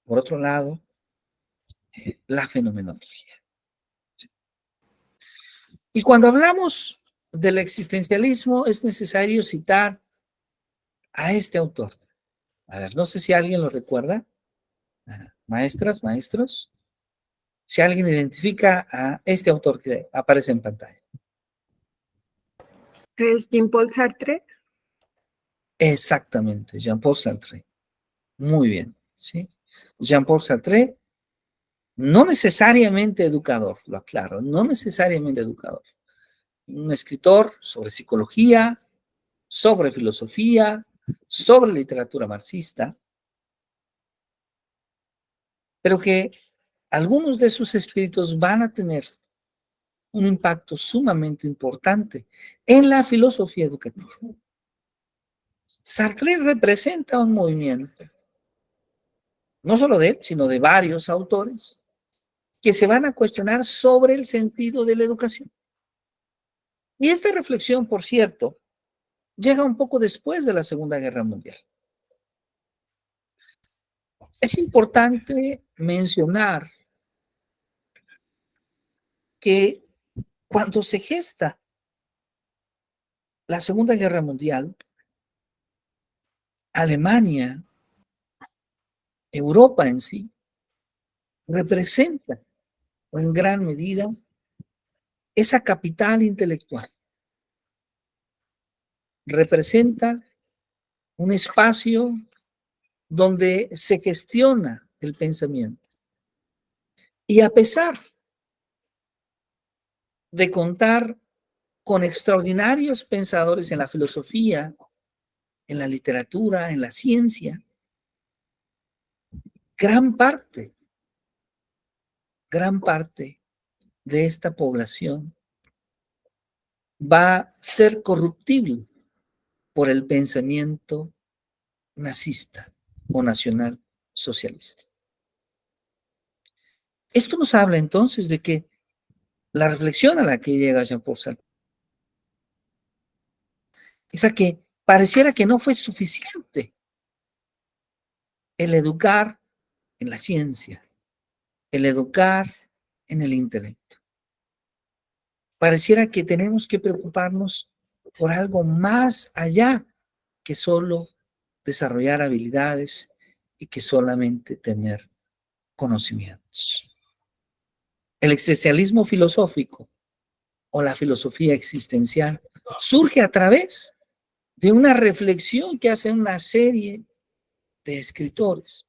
Por otro lado, la fenomenología. Y cuando hablamos del existencialismo, es necesario citar a este autor. A ver, no sé si alguien lo recuerda. Maestras, maestros. Si alguien identifica a este autor que aparece en pantalla. ¿Es Jean-Paul Sartre? Exactamente, Jean-Paul Sartre. Muy bien, ¿sí? Jean-Paul Sartre, no necesariamente educador, lo aclaro, no necesariamente educador. Un escritor sobre psicología, sobre filosofía, sobre literatura marxista, pero que algunos de sus escritos van a tener un impacto sumamente importante en la filosofía educativa. Sartre representa un movimiento, no solo de él, sino de varios autores, que se van a cuestionar sobre el sentido de la educación. Y esta reflexión, por cierto, llega un poco después de la Segunda Guerra Mundial. Es importante mencionar que cuando se gesta la Segunda Guerra Mundial, Alemania, Europa en sí, representa en gran medida esa capital intelectual. Representa un espacio donde se gestiona el pensamiento. Y a pesar de contar con extraordinarios pensadores en la filosofía, en la literatura, en la ciencia, gran parte de esta población va a ser corruptible por el pensamiento nazista o nacional socialista. Esto nos habla entonces de que la reflexión a la que llega Jean-Paul Sartre es a que pareciera que no fue suficiente el educar en la ciencia, el educar en el intelecto. Pareciera que tenemos que preocuparnos por algo más allá que solo desarrollar habilidades y que solamente tener conocimientos. El existencialismo filosófico o la filosofía existencial surge a través de una reflexión que hacen una serie de escritores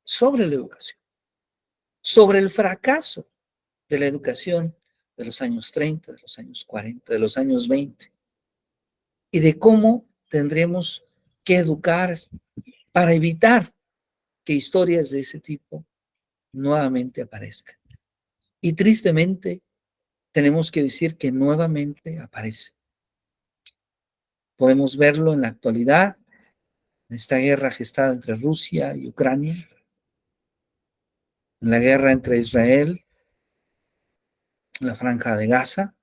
sobre la educación, sobre el fracaso de la educación de los años 30, de los años 40, de los años 20, y de cómo tendremos que educar para evitar que historias de ese tipo nuevamente aparezcan. Y tristemente tenemos que decir que nuevamente aparece. Podemos verlo en la actualidad, en esta guerra gestada entre Rusia y Ucrania, en la guerra entre Israel, en la Franja de Gaza,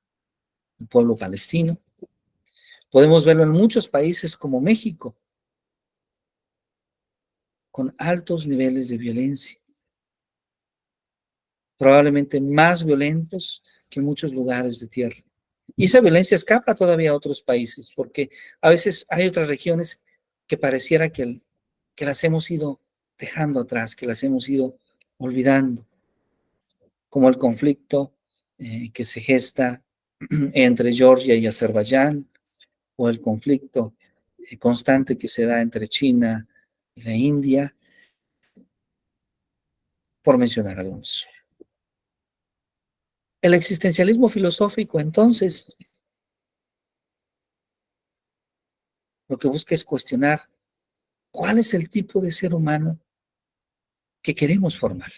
el pueblo palestino. Podemos verlo en muchos países como México, con altos niveles de violencia, probablemente más violentos que en muchos lugares de tierra. Y esa violencia escapa todavía a otros países, porque a veces hay otras regiones que pareciera que las hemos ido dejando atrás, que las hemos ido olvidando, como el conflicto que se gesta entre Georgia y Azerbaiyán, o el conflicto constante que se da entre China y la India, por mencionar algunos. El existencialismo filosófico, entonces, lo que busca es cuestionar cuál es el tipo de ser humano que queremos formar.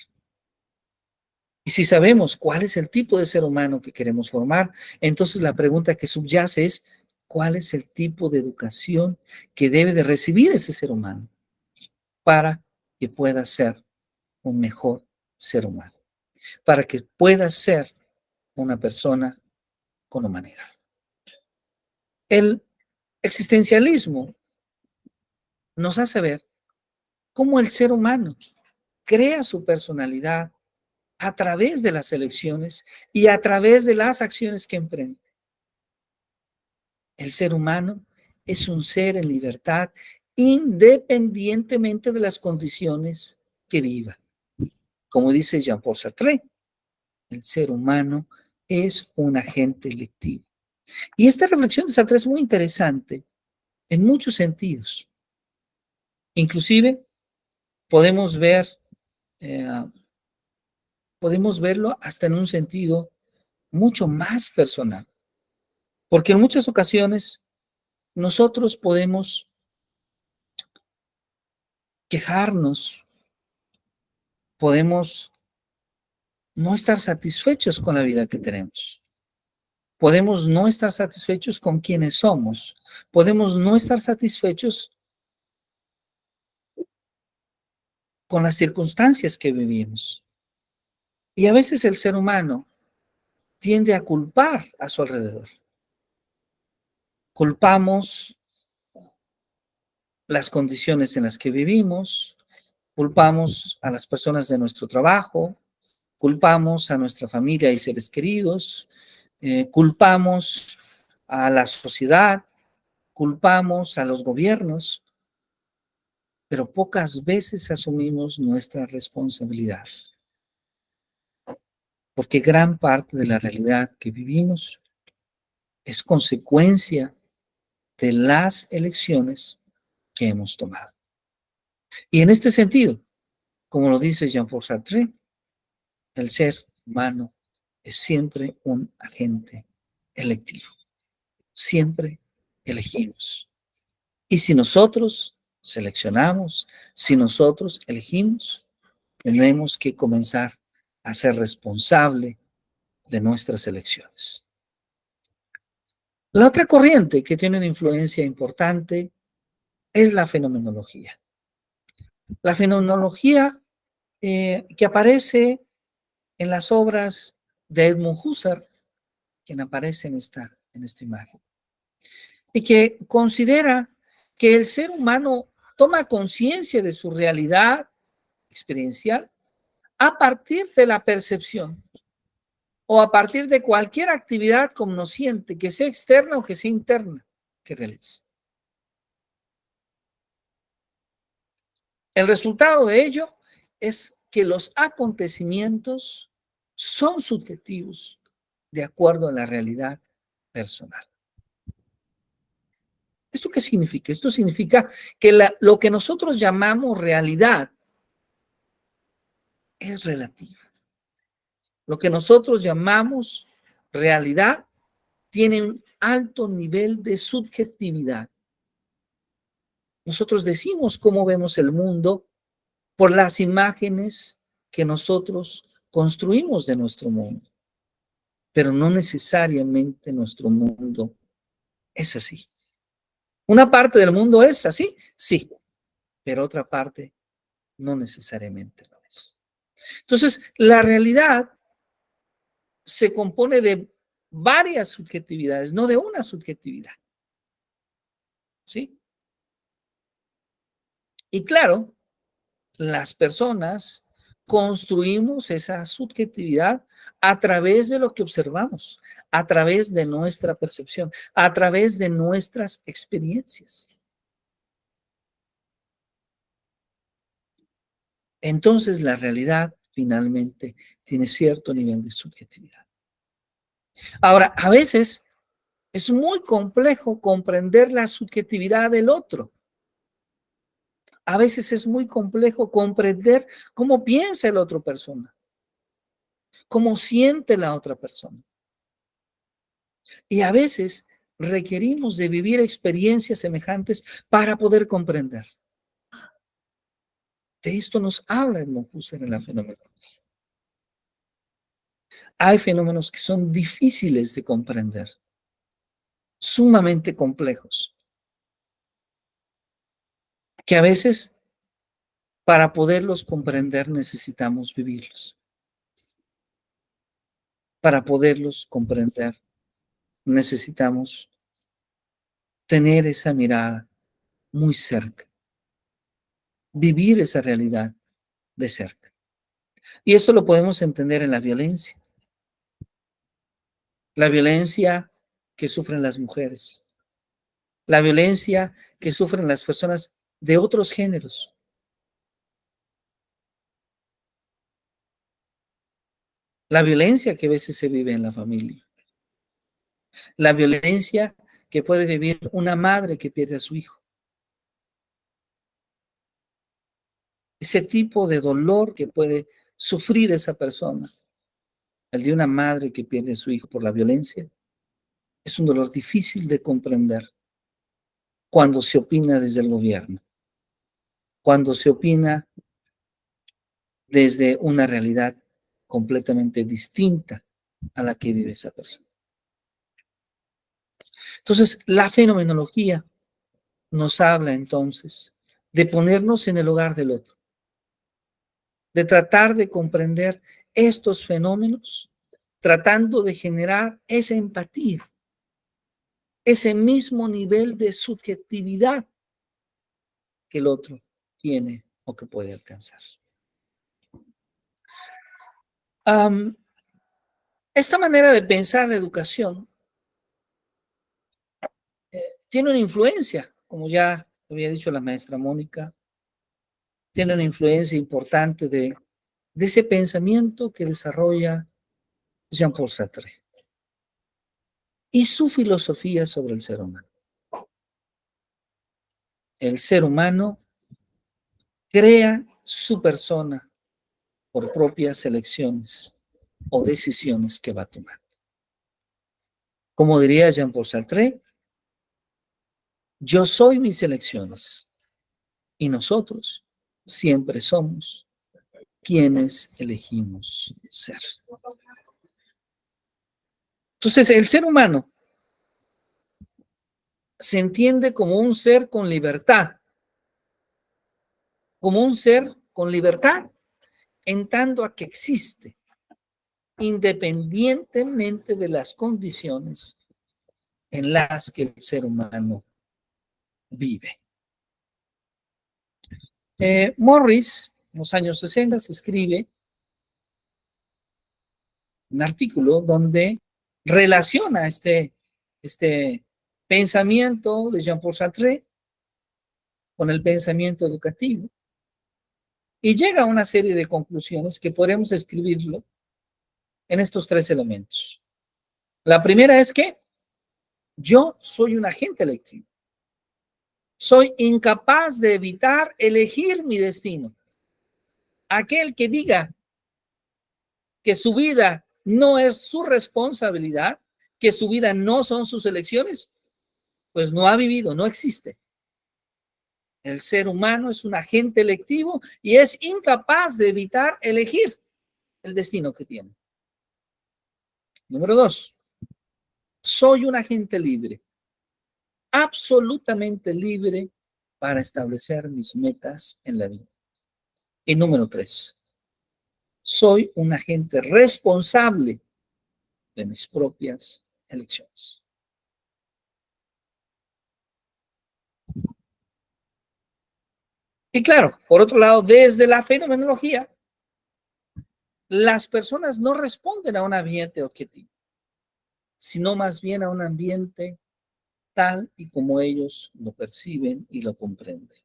Y si sabemos cuál es el tipo de ser humano que queremos formar, entonces la pregunta que subyace es, ¿cuál es el tipo de educación que debe de recibir ese ser humano para que pueda ser un mejor ser humano? Para que pueda ser una persona con humanidad. El existencialismo nos hace ver cómo el ser humano crea su personalidad a través de las elecciones y a través de las acciones que emprende. El ser humano es un ser en libertad independientemente de las condiciones que viva. Como dice Jean-Paul Sartre, el ser humano es un agente electivo. Y esta reflexión de Sartre es muy interesante en muchos sentidos. Inclusive podemos verlo hasta en un sentido mucho más personal. Porque en muchas ocasiones nosotros podemos quejarnos, podemos no estar satisfechos con la vida que tenemos. Podemos no estar satisfechos con quienes somos. Podemos no estar satisfechos con las circunstancias que vivimos. Y a veces el ser humano tiende a culpar a su alrededor. Culpamos las condiciones en las que vivimos, culpamos a las personas de nuestro trabajo, culpamos a nuestra familia y seres queridos, culpamos a la sociedad, culpamos a los gobiernos, pero pocas veces asumimos nuestra responsabilidad. Porque gran parte de la realidad que vivimos es consecuencia de las elecciones que hemos tomado. Y en este sentido, como lo dice Jean-Paul Sartre, el ser humano es siempre un agente electivo. Siempre elegimos. Y si nosotros seleccionamos, si nosotros elegimos, tenemos que comenzar a ser responsable de nuestras elecciones. La otra corriente que tiene una influencia importante es la fenomenología. La fenomenología que aparece en las obras de Edmund Husserl, quien aparece en esta imagen, y que considera que el ser humano toma conciencia de su realidad experiencial a partir de la percepción o a partir de cualquier actividad cognosciente, que sea externa o que sea interna, que realice. El resultado de ello es que los acontecimientos son subjetivos de acuerdo a la realidad personal. ¿Esto qué significa? Esto significa que lo que nosotros llamamos realidad es relativa. Lo que nosotros llamamos realidad tiene un alto nivel de subjetividad. Nosotros decimos cómo vemos el mundo por las imágenes que nosotros construimos de nuestro mundo, pero no necesariamente nuestro mundo es así. Una parte del mundo es así, sí, pero otra parte no necesariamente lo es. Entonces, la realidad se compone de varias subjetividades, no de una subjetividad. ¿Sí? Y claro, las personas construimos esa subjetividad a través de lo que observamos, a través de nuestra percepción, a través de nuestras experiencias. Entonces, la realidad finalmente tiene cierto nivel de subjetividad. Ahora, a veces es muy complejo comprender la subjetividad del otro. A veces es muy complejo comprender cómo piensa la otra persona, cómo siente la otra persona. Y a veces requerimos de vivir experiencias semejantes para poder comprender. De esto nos habla Edmund Husserl en la fenomenología. Hay fenómenos que son difíciles de comprender, sumamente complejos, que a veces para poderlos comprender necesitamos vivirlos. Para poderlos comprender necesitamos tener esa mirada muy cerca, vivir esa realidad de cerca. Y esto lo podemos entender en la violencia que sufren las mujeres, la violencia que sufren las personas de otros géneros, la violencia que a veces se vive en la familia, la violencia que puede vivir una madre que pierde a su hijo. Ese tipo de dolor que puede sufrir esa persona, el de una madre que pierde a su hijo por la violencia, es un dolor difícil de comprender cuando se opina desde el gobierno, cuando se opina desde una realidad completamente distinta a la que vive esa persona. Entonces, la fenomenología nos habla entonces de ponernos en el lugar del otro, de tratar de comprender estos fenómenos, tratando de generar esa empatía, ese mismo nivel de subjetividad que el otro tiene o que puede alcanzar. Esta manera de pensar la educación tiene una influencia, como ya había dicho la maestra Mónica, tiene una influencia importante de ese pensamiento que desarrolla Jean-Paul Sartre y su filosofía sobre el ser humano. El ser humano crea su persona por propias elecciones o decisiones que va tomando. Como diría Jean-Paul Sartre, yo soy mis elecciones y nosotros siempre somos quienes elegimos ser. Entonces, el ser humano se entiende como un ser con libertad, en tanto a que existe, independientemente de las condiciones en las que el ser humano vive. Morris, en los años 60, escribe un artículo donde relaciona este pensamiento de Jean-Paul Sartre con el pensamiento educativo y llega a una serie de conclusiones que podemos escribirlo en estos tres elementos. La primera es que yo soy un agente electivo. Soy incapaz de evitar elegir mi destino. Aquel que diga que su vida no es su responsabilidad, que su vida no son sus elecciones, pues no ha vivido, no existe. El ser humano es un agente electivo y es incapaz de evitar elegir. el destino que tiene. Número 2, soy un agente libre, absolutamente libre para establecer mis metas en la vida. Y número 3, soy un agente responsable de mis propias elecciones. Y claro, por otro lado, desde la fenomenología, las personas no responden a un ambiente objetivo, sino más bien a un ambiente tal y como ellos lo perciben y lo comprenden.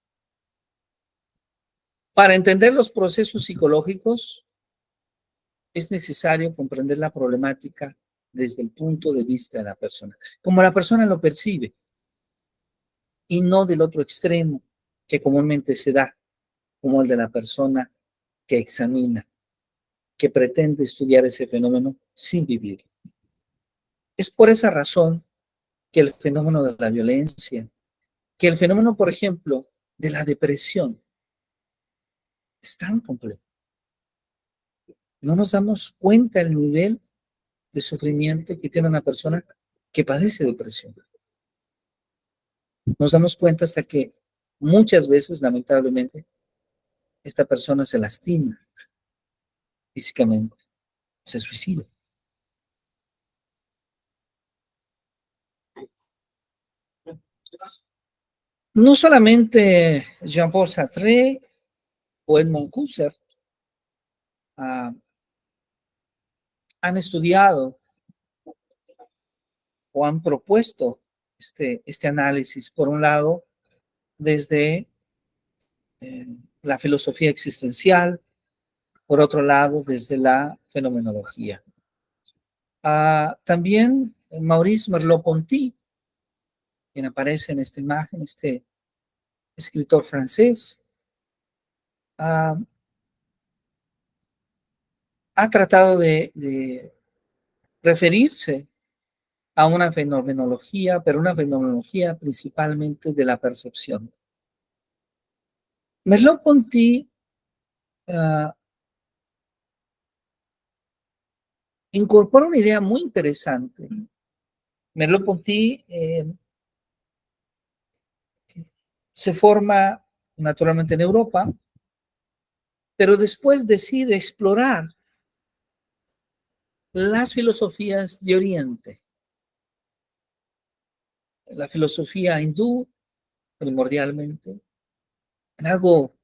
Para entender los procesos psicológicos, es necesario comprender la problemática desde el punto de vista de la persona, como la persona lo percibe, y no del otro extremo que comúnmente se da, como el de la persona que examina, que pretende estudiar ese fenómeno sin vivirlo. Es por esa razón que el fenómeno de la violencia, que el fenómeno, por ejemplo, de la depresión, es tan complejo. No nos damos cuenta del nivel de sufrimiento que tiene una persona que padece depresión. Nos damos cuenta hasta que muchas veces, lamentablemente, esta persona se lastima físicamente, se suicida. No solamente Jean-Paul Sartre o Edmund Husserl han estudiado o han propuesto este análisis, por un lado, desde la filosofía existencial, por otro lado, desde la fenomenología. También Maurice Merleau-Ponty, quien aparece en esta imagen, este escritor francés, ha tratado de referirse a una fenomenología, pero una fenomenología principalmente de la percepción. Merleau-Ponty incorpora una idea muy interesante. Merleau-Ponty se forma naturalmente en Europa, pero después decide explorar las filosofías de Oriente. La filosofía hindú, primordialmente, en algo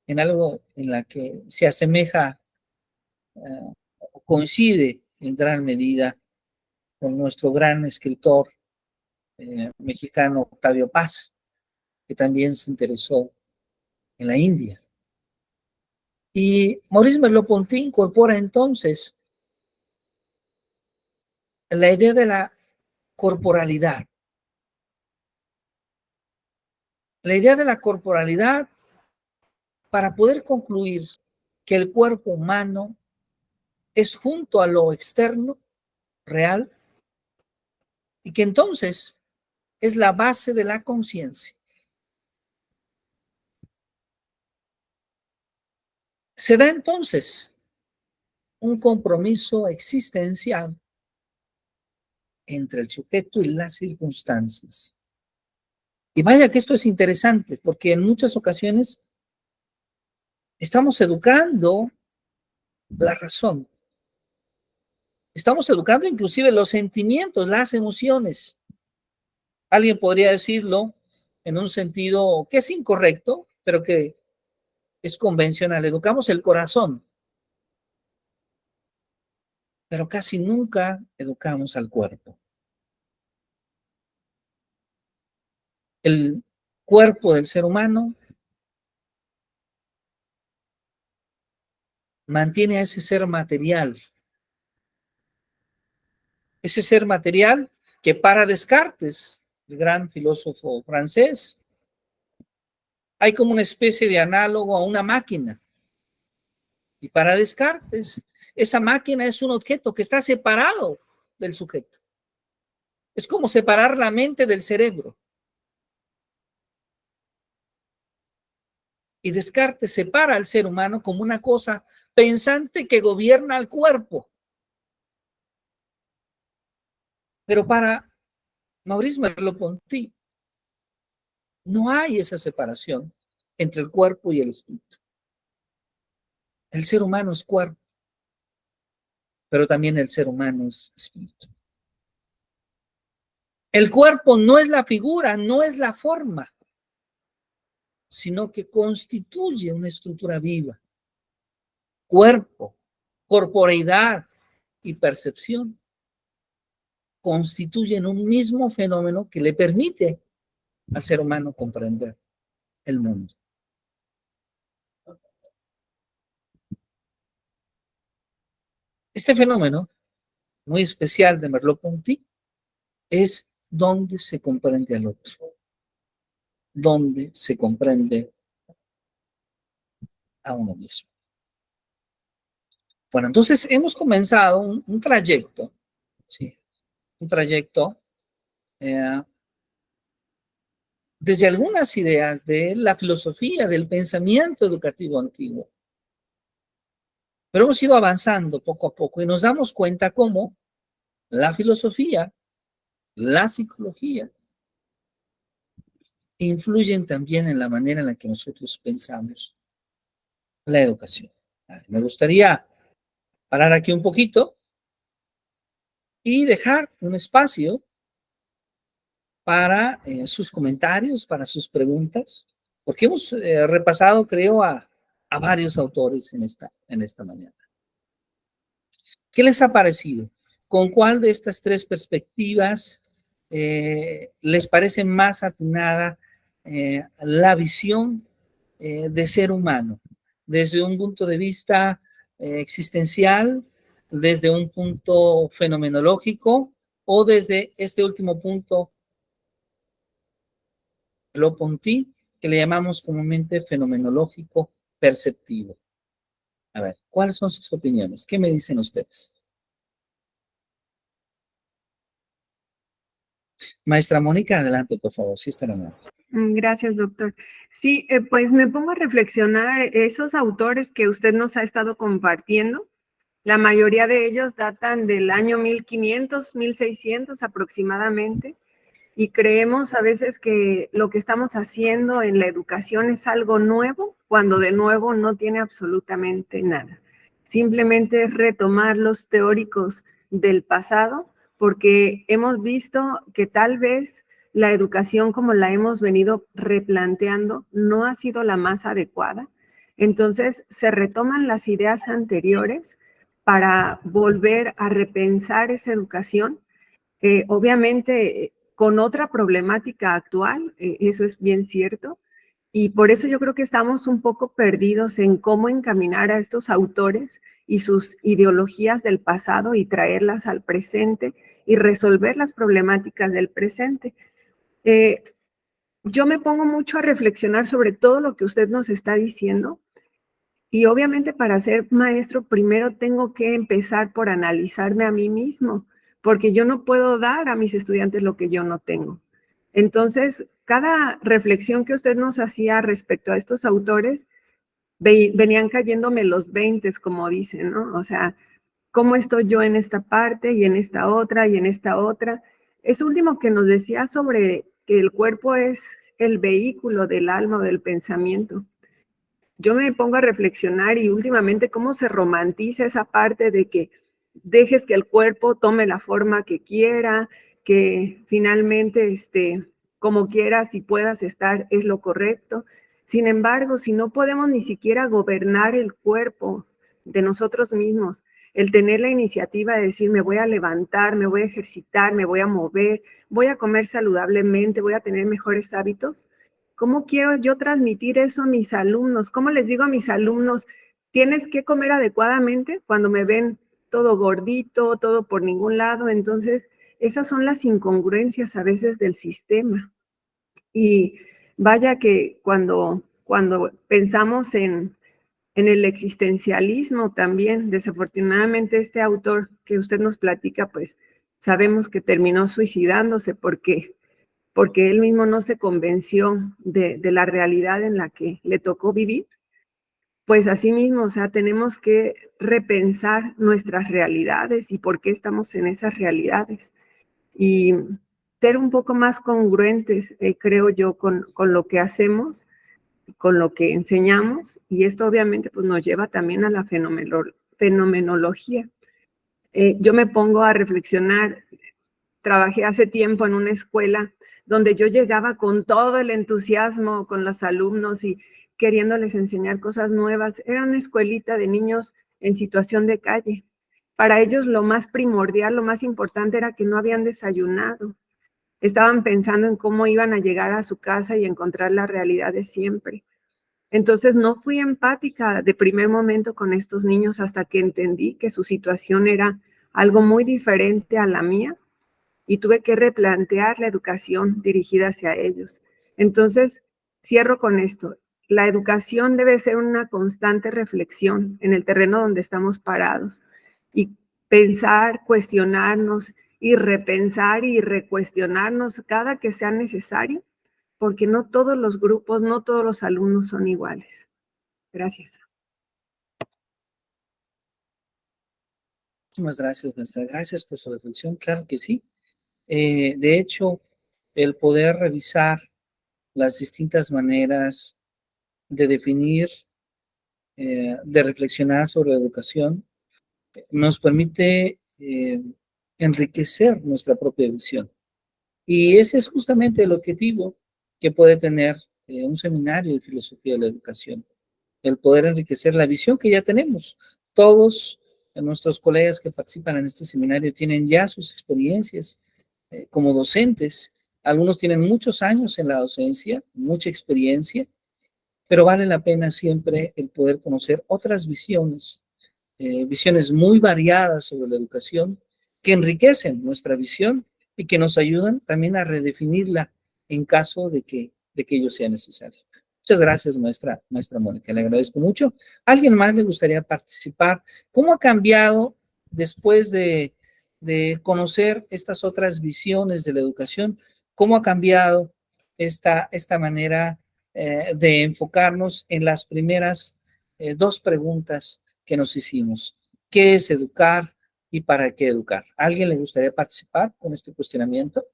en la que se asemeja o coincide en gran medida con nuestro gran escritor mexicano Octavio Paz, que también se interesó en la India. Y Maurice Merleau-Ponty incorpora entonces la idea de la corporalidad. La idea de la corporalidad para poder concluir que el cuerpo humano es junto a lo externo, real, y que entonces es la base de la conciencia. Se da entonces un compromiso existencial entre el sujeto y las circunstancias. Y vaya que esto es interesante, porque en muchas ocasiones estamos educando la razón. Estamos educando inclusive los sentimientos, las emociones. Alguien podría decirlo en un sentido que es incorrecto, pero que es convencional. Educamos el corazón, pero casi nunca educamos al cuerpo. El cuerpo del ser humano mantiene a ese ser material que para Descartes, el gran filósofo francés, hay como una especie de análogo a una máquina. Y para Descartes, esa máquina es un objeto que está separado del sujeto. Es como separar la mente del cerebro. Y Descartes separa al ser humano como una cosa pensante que gobierna al cuerpo. Pero para Maurice Merleau-Ponty no hay esa separación entre el cuerpo y el espíritu. El ser humano es cuerpo, pero también el ser humano es espíritu. El cuerpo no es la figura, no es la forma, sino que constituye una estructura viva. Cuerpo, corporeidad y percepción constituyen un mismo fenómeno que le permite al ser humano comprender el mundo. Este fenómeno muy especial de Merleau-Ponty es donde se comprende al otro, donde se comprende a uno mismo. Bueno, entonces hemos comenzado un trayecto, ¿sí? Un trayecto desde algunas ideas de la filosofía, del pensamiento educativo antiguo. Pero hemos ido avanzando poco a poco y nos damos cuenta cómo la filosofía, la psicología, influyen también en la manera en la que nosotros pensamos la educación. Me gustaría parar aquí un poquito y dejar un espacio para sus comentarios, para sus preguntas, porque hemos repasado, creo, a varios autores en esta mañana. ¿Qué les ha parecido? ¿Con cuál de estas tres perspectivas les parece más atinada la visión de ser humano? Desde un punto de vista existencial, desde un punto fenomenológico o desde este último punto, Merleau-Ponty, que le llamamos comúnmente fenomenológico perceptivo. A ver, ¿cuáles son sus opiniones? ¿Qué me dicen ustedes? Maestra Mónica, adelante, por favor, sí estará bien. Gracias, doctor. Sí, pues me pongo a reflexionar esos autores que usted nos ha estado compartiendo. La mayoría de ellos datan del año 1500, 1600 aproximadamente, y creemos a veces que lo que estamos haciendo en la educación es algo nuevo, cuando de nuevo no tiene absolutamente nada. Simplemente es retomar los teóricos del pasado, porque hemos visto que tal vez la educación como la hemos venido replanteando no ha sido la más adecuada. Entonces se retoman las ideas anteriores para volver a repensar esa educación, obviamente con otra problemática actual, eso es bien cierto, y por eso yo creo que estamos un poco perdidos en cómo encaminar a estos autores y sus ideologías del pasado y traerlas al presente y resolver las problemáticas del presente. Yo me pongo mucho a reflexionar sobre todo lo que usted nos está diciendo, y obviamente para ser maestro primero tengo que empezar por analizarme a mí mismo, porque yo no puedo dar a mis estudiantes lo que yo no tengo. Entonces, cada reflexión que usted nos hacía respecto a estos autores, venían cayéndome los 20, como dicen, ¿no? O sea, ¿cómo estoy yo en esta parte y en esta otra y en esta otra? Eso último que nos decía sobre que el cuerpo es el vehículo del alma o del pensamiento. Yo me pongo a reflexionar y últimamente cómo se romantiza esa parte de que dejes que el cuerpo tome la forma que quiera, que finalmente como quieras y puedas estar es lo correcto. Sin embargo, si no podemos ni siquiera gobernar el cuerpo de nosotros mismos, el tener la iniciativa de decir me voy a levantar, me voy a ejercitar, me voy a mover, voy a comer saludablemente, voy a tener mejores hábitos, ¿cómo quiero yo transmitir eso a mis alumnos? ¿Cómo les digo a mis alumnos, tienes que comer adecuadamente cuando me ven todo gordito, todo por ningún lado? Entonces, esas son las incongruencias a veces del sistema. Y vaya que cuando pensamos en el existencialismo también, desafortunadamente este autor que usted nos platica, pues sabemos que terminó suicidándose porque él mismo no se convenció de la realidad en la que le tocó vivir. pues asimismo, o sea, tenemos que repensar nuestras realidades y por qué estamos en esas realidades. Y ser un poco más congruentes, creo yo, con lo que hacemos, con lo que enseñamos, y esto obviamente pues nos lleva también a la fenomenología. Yo me pongo a reflexionar. Trabajé hace tiempo en una escuela donde yo llegaba con todo el entusiasmo con los alumnos y queriéndoles enseñar cosas nuevas. Era una escuelita de niños en situación de calle. Para ellos lo más primordial, lo más importante era que no habían desayunado. Estaban pensando en cómo iban a llegar a su casa y encontrar la realidad de siempre. Entonces no fui empática de primer momento con estos niños hasta que entendí que su situación era algo muy diferente a la mía y tuve que replantear la educación dirigida hacia ellos. Entonces, cierro con esto. La educación debe ser una constante reflexión en el terreno donde estamos parados y pensar, cuestionarnos y repensar y recuestionarnos cada que sea necesario, porque no todos los grupos, no todos los alumnos son iguales. Gracias. Muchísimas gracias, maestra. Gracias por su reflexión. Claro que sí. De hecho, el poder revisar las distintas maneras de definir, de reflexionar sobre la educación, nos permite enriquecer nuestra propia visión. Y ese es justamente el objetivo que puede tener un seminario de filosofía de la educación, el poder enriquecer la visión que ya tenemos. Todos nuestros colegas que participan en este seminario tienen ya sus experiencias como docentes. Algunos tienen muchos años en la docencia, mucha experiencia, pero vale la pena siempre el poder conocer otras visiones, visiones muy variadas sobre la educación que enriquecen nuestra visión y que nos ayudan también a redefinirla en caso de que ello sea necesario. Muchas gracias, maestra Mónica, le agradezco mucho. ¿A alguien más le gustaría participar? ¿Cómo ha cambiado después de conocer estas otras visiones de la educación? ¿Cómo ha cambiado esta manera de enfocarnos en las primeras dos preguntas que nos hicimos? ¿Qué es educar y para qué educar? ¿A alguien le gustaría participar con este cuestionamiento?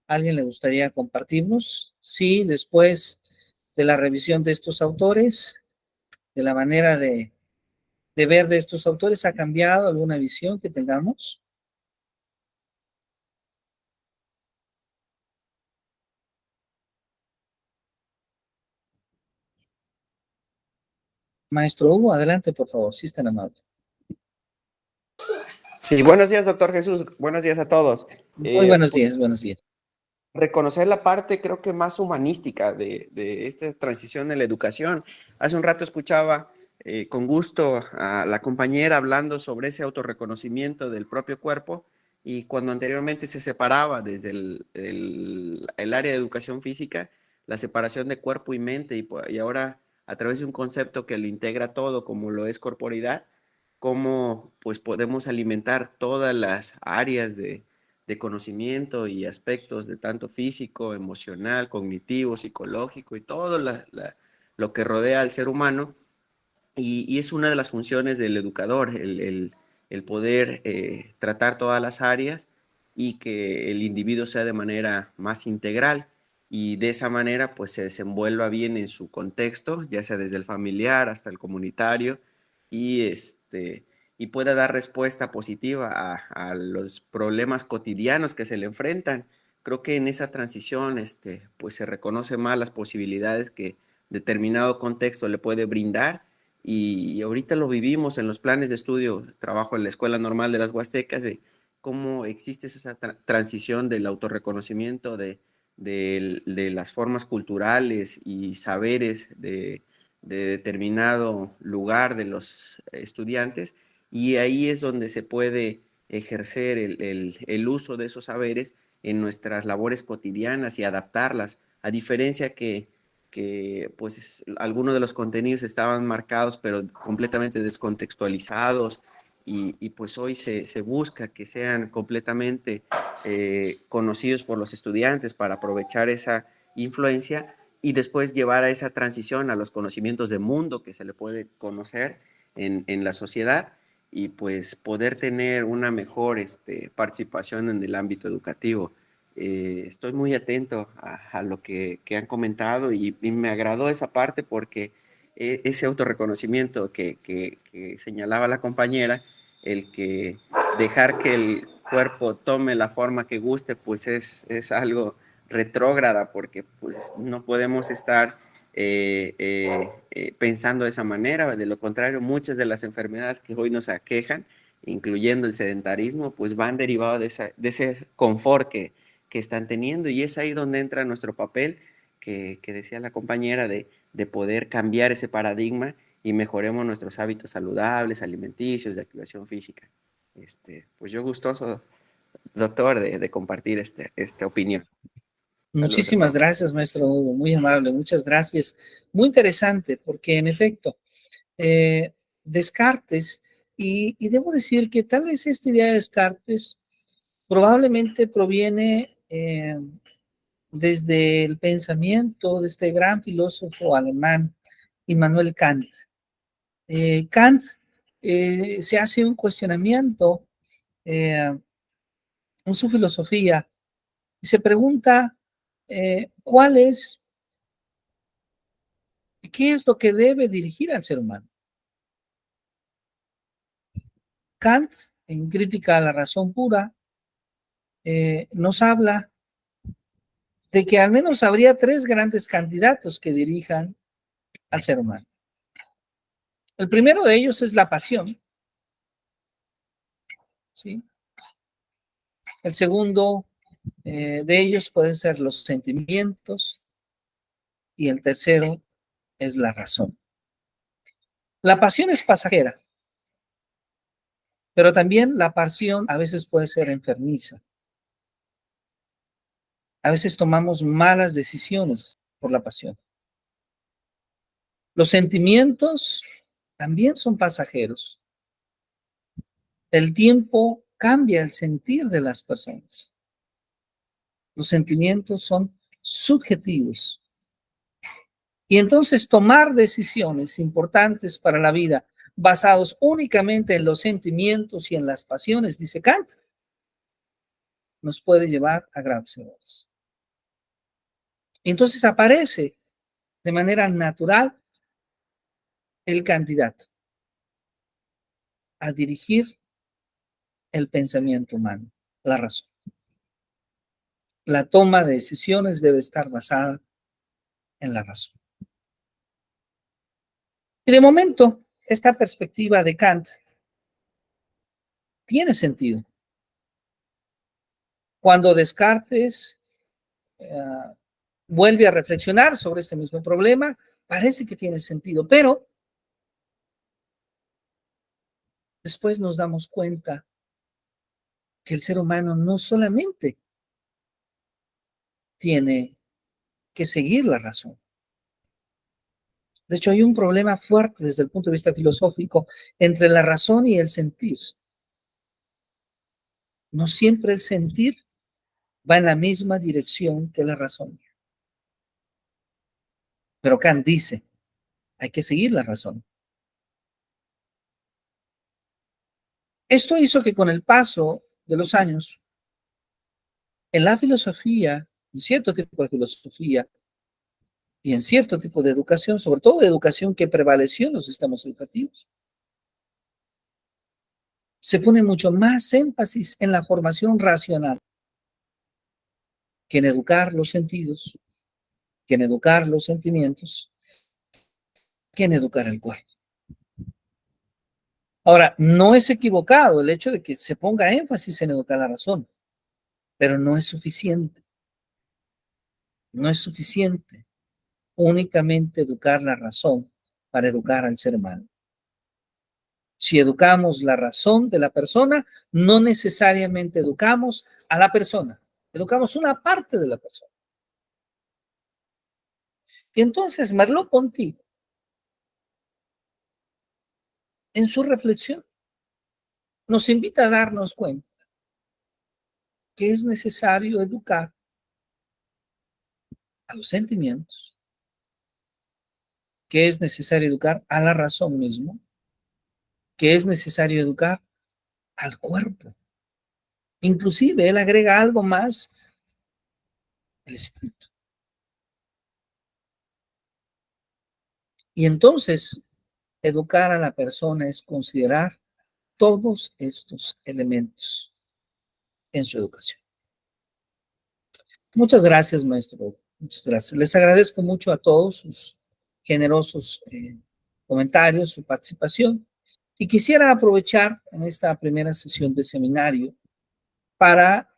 ¿Alguien le gustaría compartirnos? Sí, después de la revisión de estos autores, de la manera de ver de estos autores, ¿ha cambiado alguna visión que tengamos? Maestro Hugo, adelante, por favor, si es tan amable. Sí, buenos días, doctor Jesús. Buenos días a todos. Muy buenos días, buenos días. Reconocer la parte, creo que más humanística de esta transición en la educación. Hace un rato escuchaba con gusto a la compañera hablando sobre ese autorreconocimiento del propio cuerpo y cuando anteriormente se separaba desde el área de educación física, la separación de cuerpo y mente y ahora a través de un concepto que lo integra todo como lo es corporidad, cómo pues podemos alimentar todas las áreas de conocimiento y aspectos de tanto físico, emocional, cognitivo, psicológico y todo lo que rodea al ser humano. Y es una de las funciones del educador, el poder tratar todas las áreas y que el individuo sea de manera más integral y de esa manera pues se desenvuelva bien en su contexto, ya sea desde el familiar hasta el comunitario y pueda dar respuesta positiva a los problemas cotidianos que se le enfrentan. Creo que en esa transición pues se reconoce más las posibilidades que determinado contexto le puede brindar y ahorita lo vivimos en los planes de estudio, trabajo en la Escuela Normal de las Huastecas, de cómo existe esa transición del autorreconocimiento de las formas culturales y saberes de determinado lugar de los estudiantes y ahí es donde se puede ejercer el uso de esos saberes en nuestras labores cotidianas y adaptarlas, a diferencia que que pues algunos de los contenidos estaban marcados pero completamente descontextualizados y pues hoy se busca que sean completamente conocidos por los estudiantes para aprovechar esa influencia y después llevar a esa transición a los conocimientos de mundo que se le puede conocer en la sociedad y pues poder tener una mejor participación en el ámbito educativo. Estoy muy atento a lo que han comentado y me agradó esa parte porque ese autorreconocimiento que señalaba la compañera, el que dejar que el cuerpo tome la forma que guste, pues es algo retrógrada porque pues no podemos estar pensando de esa manera. De lo contrario, muchas de las enfermedades que hoy nos aquejan, incluyendo el sedentarismo, pues van derivados de ese confort que están teniendo y es ahí donde entra nuestro papel que decía la compañera de poder cambiar ese paradigma y mejoremos nuestros hábitos saludables, alimenticios, de activación física. Pues yo gustoso, doctor, de compartir esta opinión. Saludos a Muchísimas todos. gracias, maestro Hugo, muy amable, muchas gracias. Muy interesante, porque en efecto, Descartes, y debo decir que tal vez esta idea de Descartes probablemente proviene desde el pensamiento de este gran filósofo alemán, Immanuel Kant. Kant se hace un cuestionamiento en su filosofía y se pregunta qué es lo que debe dirigir al ser humano. Kant, en Crítica a la Razón Pura, nos habla de que al menos habría tres grandes candidatos que dirijan al ser humano. El primero de ellos es la pasión, ¿sí? El segundo de ellos pueden ser los sentimientos y el tercero es la razón. La pasión es pasajera, pero también la pasión a veces puede ser enfermiza. A veces tomamos malas decisiones por la pasión. Los sentimientos también son pasajeros. El tiempo cambia el sentir de las personas. Los sentimientos son subjetivos. Y entonces tomar decisiones importantes para la vida basados únicamente en los sentimientos y en las pasiones, dice Kant, nos puede llevar a graves errores. Entonces aparece de manera natural el candidato a dirigir el pensamiento humano, la razón. La toma de decisiones debe estar basada en la razón. Y de momento, esta perspectiva de Kant tiene sentido. Cuando Descartes vuelve a reflexionar sobre este mismo problema, parece que tiene sentido, pero después nos damos cuenta que el ser humano no solamente tiene que seguir la razón. De hecho, hay un problema fuerte desde el punto de vista filosófico entre la razón y el sentir. No siempre el sentir va en la misma dirección que la razón. Pero Kant dice, hay que seguir la razón. Esto hizo que con el paso de los años, en la filosofía, en cierto tipo de filosofía y en cierto tipo de educación, sobre todo de educación que prevaleció en los sistemas educativos, se pone mucho más énfasis en la formación racional que en educar los sentidos, que en educar los sentimientos, que en educar el cuerpo. Ahora, no es equivocado el hecho de que se ponga énfasis en educar la razón, pero no es suficiente. No es suficiente únicamente educar la razón para educar al ser humano. Si educamos la razón de la persona, no necesariamente educamos a la persona, educamos una parte de la persona. Y entonces Merleau-Ponty, en su reflexión, nos invita a darnos cuenta que es necesario educar a los sentimientos, que es necesario educar a la razón mismo, que es necesario educar al cuerpo. Inclusive él agrega algo más, el espíritu. Y entonces, educar a la persona es considerar todos estos elementos en su educación. Muchas gracias, maestro. Muchas gracias. Les agradezco mucho a todos sus generosos comentarios, su participación. Y quisiera aprovechar en esta primera sesión de seminario para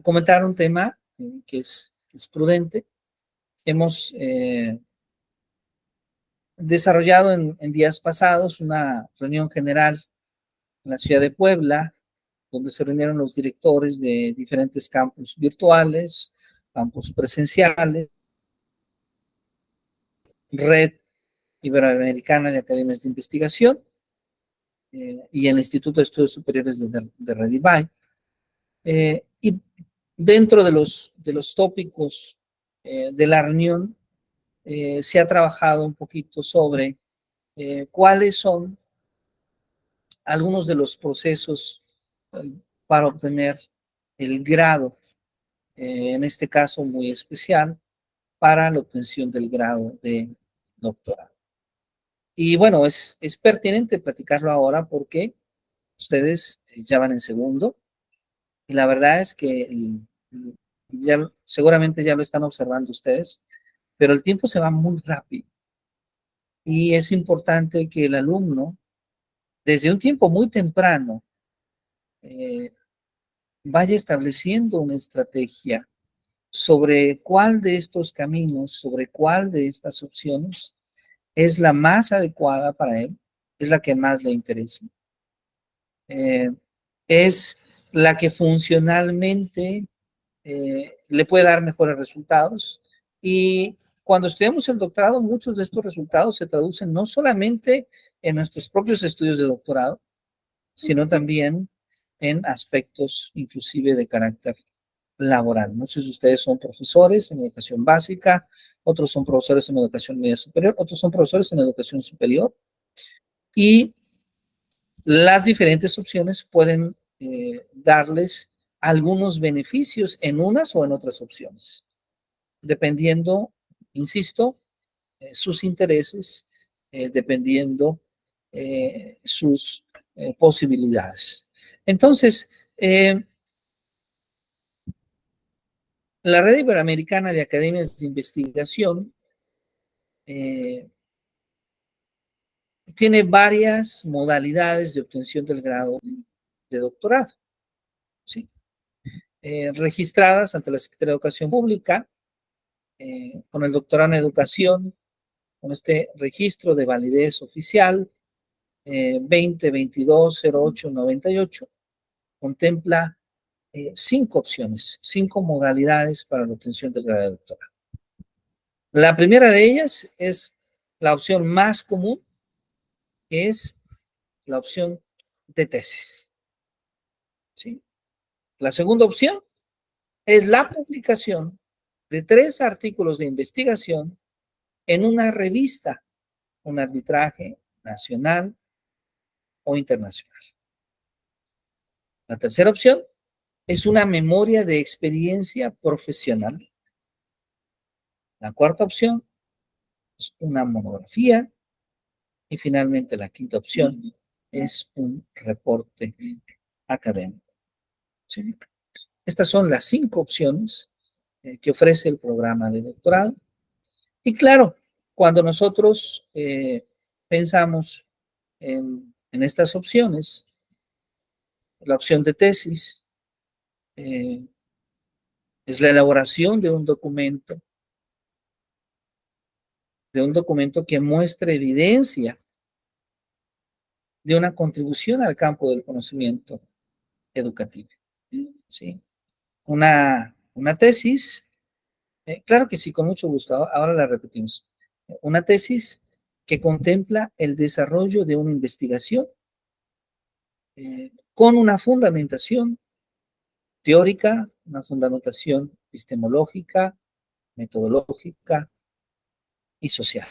comentar un tema que es prudente. Hemos desarrollado en días pasados una reunión general en la ciudad de Puebla, donde se reunieron los directores de diferentes campus virtuales, campus presenciales, Red Iberoamericana de Academias de Investigación y el Instituto de Estudios Superiores de Red IBAI. Y dentro de los tópicos de la reunión se ha trabajado un poquito sobre cuáles son algunos de los procesos para obtener el grado, en este caso muy especial, para la obtención del grado de doctorado. Y bueno, es pertinente platicarlo ahora porque ustedes ya van en segundo y la verdad es que ya, seguramente ya lo están observando ustedes, pero el tiempo se va muy rápido y es importante que el alumno, desde un tiempo muy temprano, vaya estableciendo una estrategia sobre cuál de estos caminos, sobre cuál de estas opciones es la más adecuada para él, es la que más le interesa, es la que funcionalmente le puede dar mejores resultados. Y cuando estudiamos el doctorado, muchos de estos resultados se traducen no solamente en nuestros propios estudios de doctorado, sino también en aspectos inclusive de carácter laboral. Muchos de ustedes son profesores en educación básica, otros son profesores en educación media superior, otros son profesores en educación superior, y las diferentes opciones pueden darles algunos beneficios en unas o en otras opciones, dependiendo, insisto, sus intereses, dependiendo sus posibilidades. Entonces, la Red Iberoamericana de Academias de Investigación tiene varias modalidades de obtención del grado de doctorado, ¿sí? Registradas ante la Secretaría de Educación Pública, con el doctorado en Educación, con este registro de validez oficial 2022-08-98, contempla 5 opciones, 5 modalidades para la obtención del grado de doctorado. La primera de ellas es la opción más común, es la opción de tesis, ¿sí? La segunda opción es la publicación de 3 artículos de investigación en una revista, un arbitraje nacional o internacional. La tercera opción es una memoria de experiencia profesional. La cuarta opción es una monografía. Y finalmente la quinta opción es un reporte académico, ¿sí? Estas son las 5 opciones que ofrece el programa de doctorado. Y claro, cuando nosotros pensamos en estas opciones, la opción de tesis es la elaboración de un documento que muestre evidencia de una contribución al campo del conocimiento educativo, ¿sí? Una tesis Claro que sí, con mucho gusto. Ahora la repetimos. Una tesis que contempla el desarrollo de una investigación con una fundamentación teórica, una fundamentación epistemológica, metodológica y social.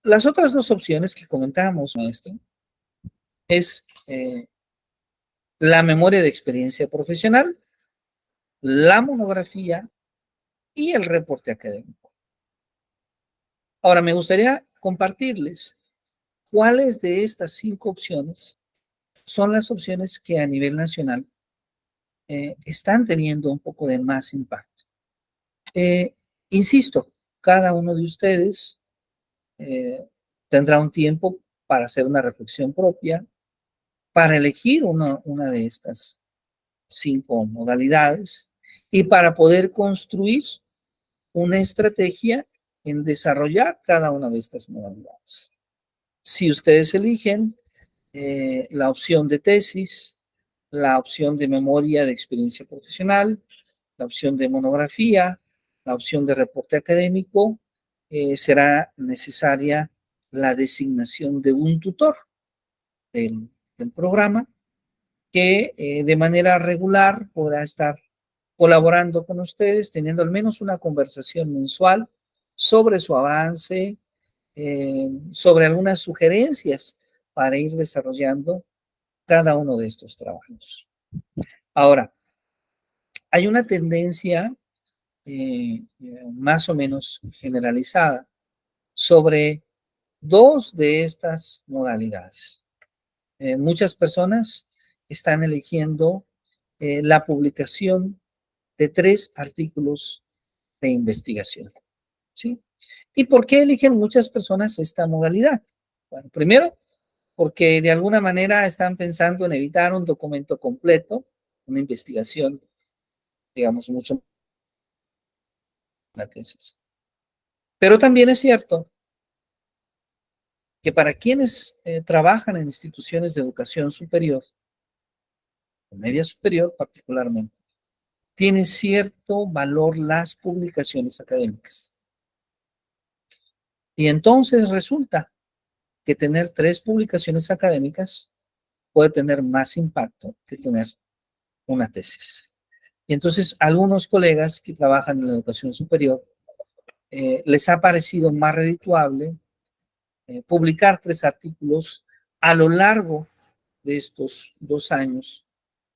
Las otras dos opciones que comentamos, maestro, es la memoria de experiencia profesional, la monografía y el reporte académico. Ahora, me gustaría compartirles cuáles de estas 5 opciones son las opciones que a nivel nacional están teniendo un poco de más impacto. Insisto, cada uno de ustedes tendrá un tiempo para hacer una reflexión propia, para elegir una de estas 5 modalidades y para poder construir una estrategia en desarrollar cada una de estas modalidades. Si ustedes eligen la opción de tesis, la opción de memoria de experiencia profesional, la opción de monografía, la opción de reporte académico, será necesaria la designación de un tutor del programa que de manera regular podrá estar colaborando con ustedes, teniendo al menos una conversación mensual sobre su avance, sobre algunas sugerencias para ir desarrollando cada uno de estos trabajos. Ahora, hay una tendencia más o menos generalizada sobre 2 de estas modalidades. Muchas personas están eligiendo la publicación de 3 artículos de investigación, ¿sí? ¿Y por qué eligen muchas personas esta modalidad? Bueno, primero, porque de alguna manera están pensando en evitar un documento completo, una investigación, digamos, mucho la tesis. Pero también es cierto que para quienes trabajan en instituciones de educación superior, media superior particularmente, tiene cierto valor las publicaciones académicas. Y entonces resulta que tener 3 publicaciones académicas puede tener más impacto que tener una tesis. Y entonces algunos colegas que trabajan en la educación superior les ha parecido más redituable publicar 3 artículos a lo largo de estos 2 años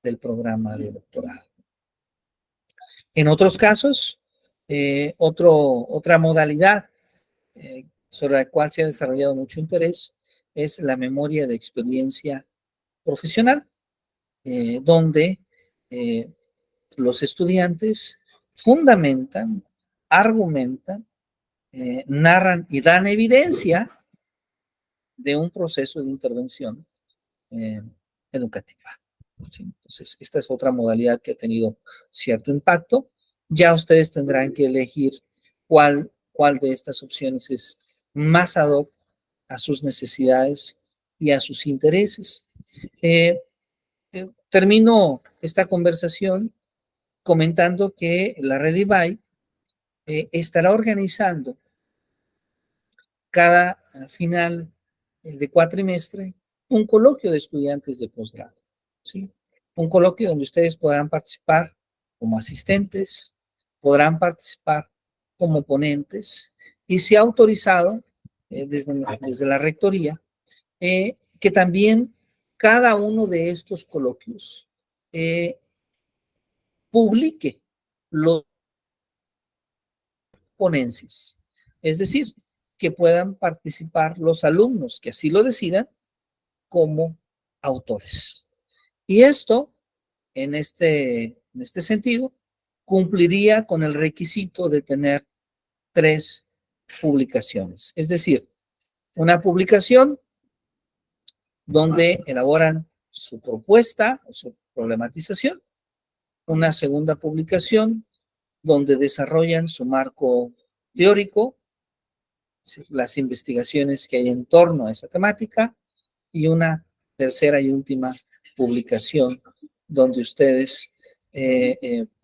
del programa de doctorado. En otros casos, otra modalidad sobre la cual se ha desarrollado mucho interés es la memoria de experiencia profesional, donde los estudiantes fundamentan, argumentan, narran y dan evidencia de un proceso de intervención educativa. ¿Sí? Entonces, esta es otra modalidad que ha tenido cierto impacto. Ya ustedes tendrán que elegir cuál de estas opciones es más ad hoc a sus necesidades y a sus intereses. Termino esta conversación comentando que la Red IBAI estará organizando cada final de cuatrimestre un coloquio de estudiantes de posgrado, ¿sí? Un coloquio donde ustedes podrán participar como asistentes, podrán participar como ponentes y se ha autorizado desde la rectoría que también cada uno de estos coloquios publique los ponencias, es decir, que puedan participar los alumnos que así lo decidan como autores. Y esto, en este sentido, cumpliría con el requisito de tener 3 publicaciones. Es decir, una publicación donde elaboran su propuesta o su problematización, una segunda publicación donde desarrollan su marco teórico, las investigaciones que hay en torno a esa temática, y una tercera y última publicación donde ustedes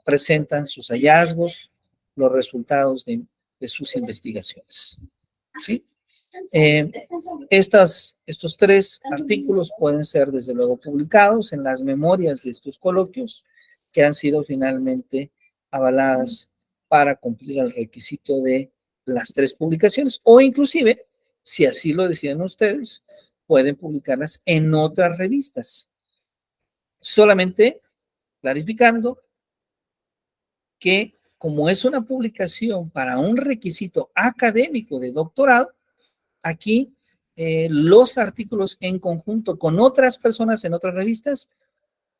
presentan sus hallazgos, los resultados de sus investigaciones. ¿Sí? Estos 3 artículos pueden ser desde luego publicados en las memorias de estos coloquios que han sido finalmente avaladas para cumplir el requisito de las 3 publicaciones, o inclusive, si así lo deciden ustedes, pueden publicarlas en otras revistas. Solamente clarificando que como es una publicación para un requisito académico de doctorado, aquí los artículos en conjunto con otras personas en otras revistas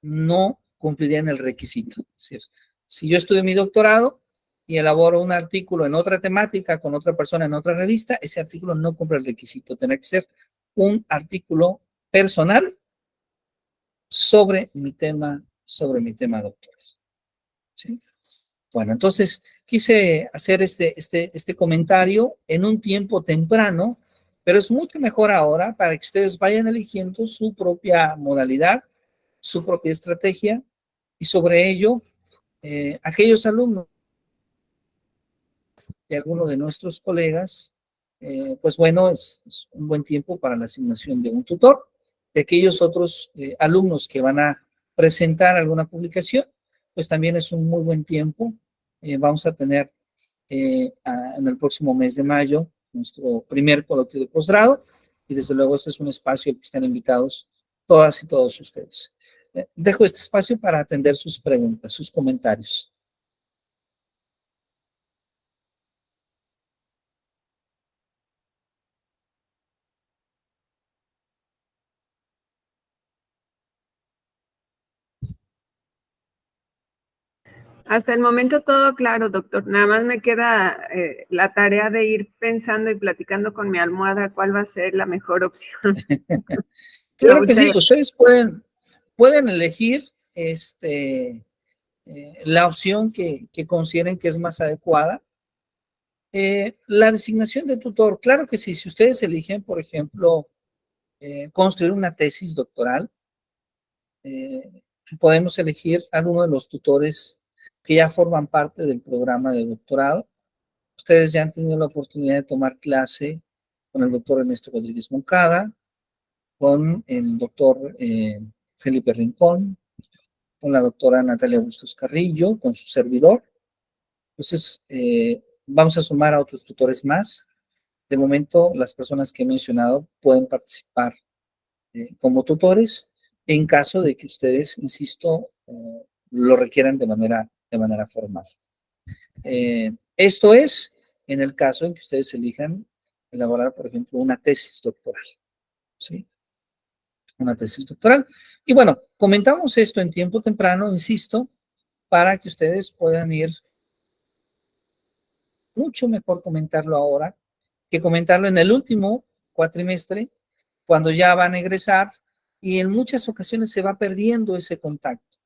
no cumplirían el requisito. Es decir, si yo estudio mi doctorado y elaboro un artículo en otra temática con otra persona en otra revista, ese artículo no cumple el requisito. Tendrá que ser un artículo personal sobre mi tema doctoral. ¿Sí? Bueno, entonces quise hacer este comentario en un tiempo temprano, pero es mucho mejor ahora para que ustedes vayan eligiendo su propia modalidad, su propia estrategia, y sobre ello, aquellos alumnos de alguno de nuestros colegas, pues bueno, es un buen tiempo para la asignación de un tutor. De aquellos otros alumnos que van a presentar alguna publicación, pues también es un muy buen tiempo. Vamos a tener en el próximo mes de mayo nuestro primer coloquio de posgrado, y desde luego ese es un espacio al que están invitados todas y todos ustedes. Dejo este espacio para atender sus preguntas, sus comentarios. Hasta el momento todo claro, doctor. Nada más me queda la tarea de ir pensando y platicando con mi almohada cuál va a ser la mejor opción. Claro que sí, ustedes pueden elegir la opción que consideren que es más adecuada. La designación de tutor, claro que sí, si ustedes eligen, por ejemplo, construir una tesis doctoral, podemos elegir a alguno de los tutores que ya forman parte del programa de doctorado. Ustedes ya han tenido la oportunidad de tomar clase con el doctor Ernesto Rodríguez Moncada, con el doctor Felipe Rincón, con la doctora Natalia Bustos Carrillo, con su servidor. Entonces, vamos a sumar a otros tutores más. De momento, las personas que he mencionado pueden participar como tutores en caso de que ustedes, insisto, lo requieran de manera formal. Esto es en el caso en que ustedes elijan elaborar, por ejemplo, una tesis doctoral. ¿Sí? Una tesis doctoral. Y bueno, comentamos esto en tiempo temprano, insisto, para que ustedes puedan ir mucho mejor comentarlo ahora que comentarlo en el último cuatrimestre, cuando ya van a egresar, y en muchas ocasiones se va perdiendo ese contacto.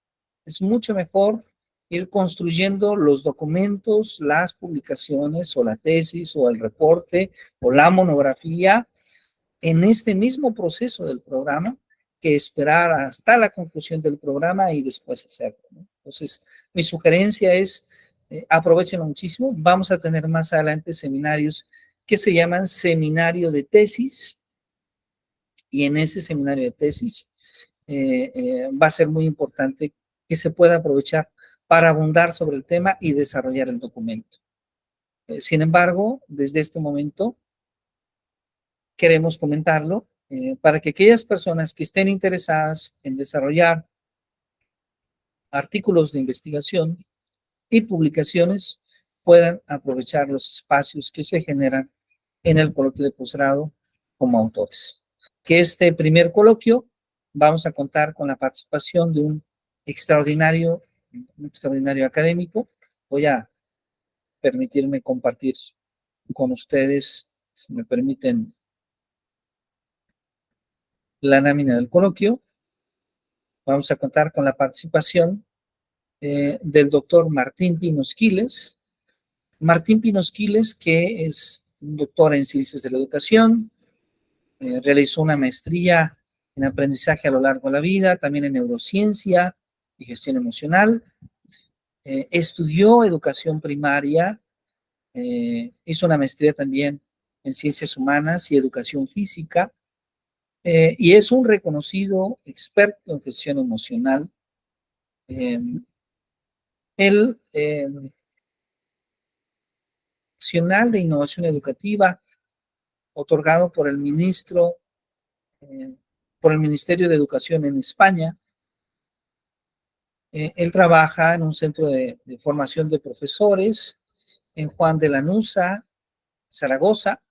Es mucho mejor ir construyendo los documentos, las publicaciones, o la tesis, o el reporte, o la monografía, en este mismo proceso del programa, que esperar hasta la conclusión del programa y después hacerlo, ¿no? Entonces, mi sugerencia es, aprovechenlo muchísimo. Vamos a tener más adelante seminarios que se llaman seminario de tesis, y en ese seminario de tesis va a ser muy importante que se pueda aprovechar para abundar sobre el tema y desarrollar el documento. Sin embargo, desde este momento queremos comentarlo para que aquellas personas que estén interesadas en desarrollar artículos de investigación y publicaciones puedan aprovechar los espacios que se generan en el coloquio de posgrado como autores. Que este primer coloquio vamos a contar con la participación de un extraordinario académico. Voy a permitirme compartir con ustedes, si me permiten, la lámina del coloquio. Vamos a contar con la participación del doctor Martín Pinos Quiles. Martín Pinos Quiles, que es un doctor en Ciencias de la Educación, realizó una maestría en aprendizaje a lo largo de la vida, también en neurociencia y gestión emocional. estudió educación primaria, hizo una maestría también en ciencias humanas y educación física, y es un reconocido experto en gestión emocional. El Nacional de Innovación Educativa, otorgado por el por el Ministerio de Educación en España. Él trabaja en un centro de formación de profesores en Juan de Lanuza, Zaragoza,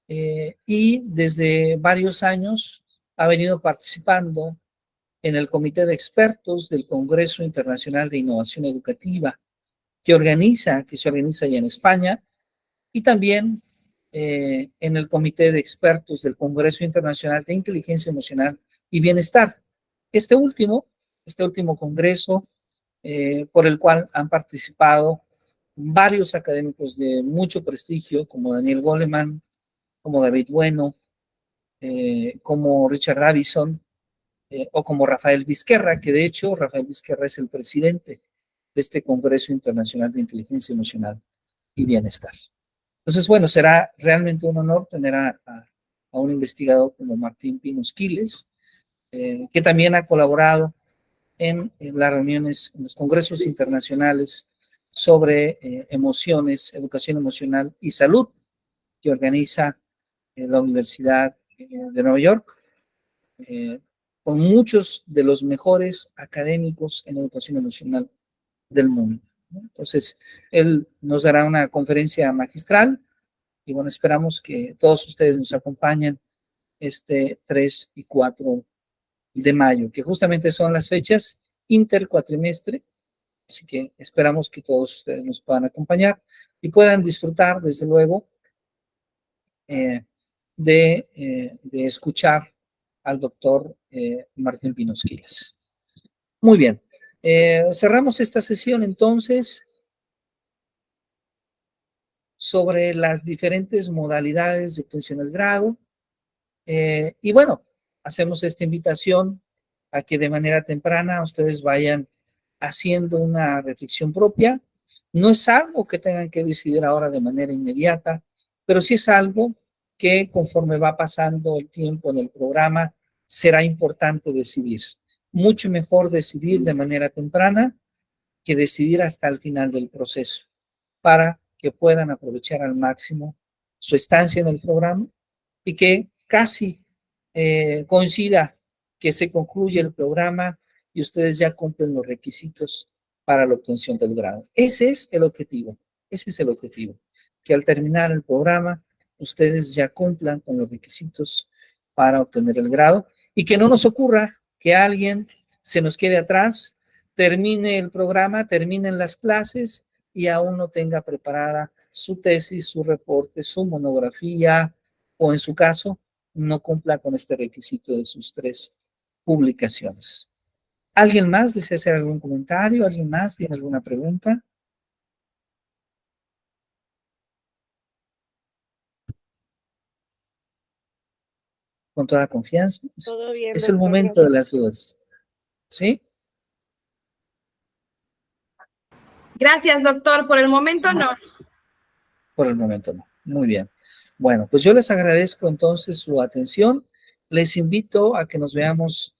y desde varios años ha venido participando en el Comité de Expertos del Congreso Internacional de Innovación Educativa, que se organiza ya en España, y también en el Comité de Expertos del Congreso Internacional de Inteligencia Emocional y Bienestar. Este último congreso, por el cual han participado varios académicos de mucho prestigio, como Daniel Goleman, como David Bueno, como Richard Davison, o como Rafael Vizquerra, que de hecho Rafael Vizquerra es el presidente de este Congreso Internacional de Inteligencia Emocional y Bienestar. Entonces, bueno, será realmente un honor tener a un investigador como Martín Pinos Quiles, que también ha colaborado en las reuniones, en los congresos internacionales sobre emociones, educación emocional y salud, que organiza la Universidad de Nueva York, con muchos de los mejores académicos en educación emocional del mundo. Entonces, él nos dará una conferencia magistral y bueno, esperamos que todos ustedes nos acompañen este 3 y 4 de mayo, que justamente son las fechas intercuatrimestre, así que esperamos que todos ustedes nos puedan acompañar y puedan disfrutar, desde luego, de escuchar al doctor Martín Pinos Quiles. Muy bien, cerramos esta sesión entonces sobre las diferentes modalidades de obtención del grado. Y bueno, hacemos esta invitación a que de manera temprana ustedes vayan haciendo una reflexión propia. No es algo que tengan que decidir ahora de manera inmediata, pero sí es algo que conforme va pasando el tiempo en el programa, será importante decidir. Mucho mejor decidir de manera temprana que decidir hasta el final del proceso, para que puedan aprovechar al máximo su estancia en el programa y que casi coincida que se concluye el programa y ustedes ya cumplen los requisitos para la obtención del grado. Ese es el objetivo, que al terminar el programa ustedes ya cumplan con los requisitos para obtener el grado y que no nos ocurra que alguien se nos quede atrás, termine el programa, terminen las clases y aún no tenga preparada su tesis, su reporte, su monografía, o en su caso, no cumpla con este requisito de sus 3 publicaciones. ¿Alguien más desea hacer algún comentario? ¿Alguien más tiene alguna pregunta? Con toda confianza. Todo bien, Es el doctor, momento de gracias. las dudas. ¿Sí? Gracias, doctor. Por el momento no. Por el momento no. Muy bien. Bueno, pues yo les agradezco entonces su atención. Les invito a que nos veamos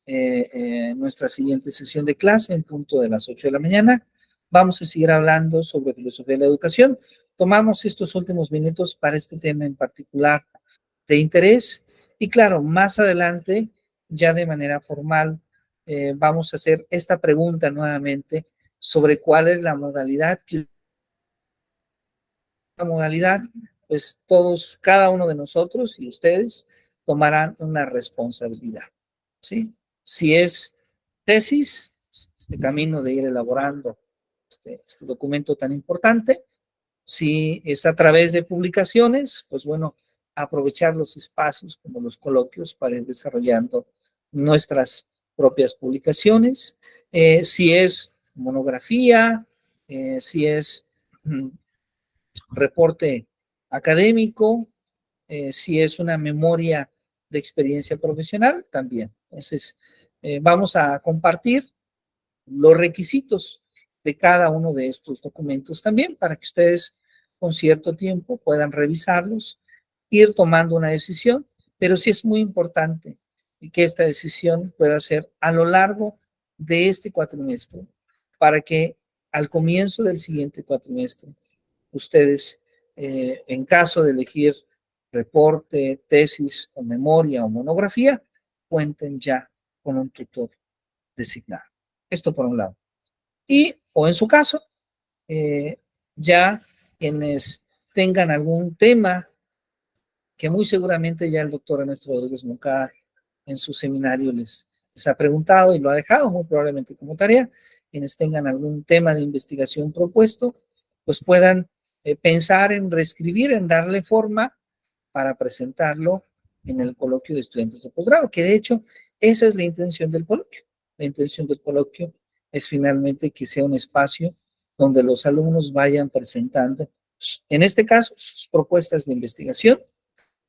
en nuestra siguiente sesión de clase en punto de las 8 de la mañana. Vamos a seguir hablando sobre filosofía de la educación. Tomamos estos últimos minutos para este tema en particular de interés y claro, más adelante, ya de manera formal, vamos a hacer esta pregunta nuevamente sobre cuál es la modalidad pues todos, cada uno de nosotros y ustedes tomarán una responsabilidad, ¿sí? Si es tesis, este camino de ir elaborando este documento tan importante. Si es a través de publicaciones, pues bueno, aprovechar los espacios como los coloquios para ir desarrollando nuestras propias publicaciones. Si es monografía, si es reporte académico, si es una memoria de experiencia profesional, también. Entonces, vamos a compartir los requisitos de cada uno de estos documentos también, para que ustedes con cierto tiempo puedan revisarlos, ir tomando una decisión, pero sí es muy importante que esta decisión pueda ser a lo largo de este cuatrimestre, para que al comienzo del siguiente cuatrimestre, ustedes, en caso de elegir reporte, tesis o memoria o monografía, cuenten ya con un tutor designado. Esto por un lado. Y, o en su caso, ya quienes tengan algún tema que muy seguramente ya el doctor Ernesto Rodríguez Moncada en su seminario les ha preguntado y lo ha dejado muy probablemente como tarea, quienes tengan algún tema de investigación propuesto, pues puedan pensar en reescribir, en darle forma para presentarlo en el coloquio de estudiantes de posgrado, que de hecho esa es la intención del coloquio. La intención del coloquio es finalmente que sea un espacio donde los alumnos vayan presentando, en este caso, sus propuestas de investigación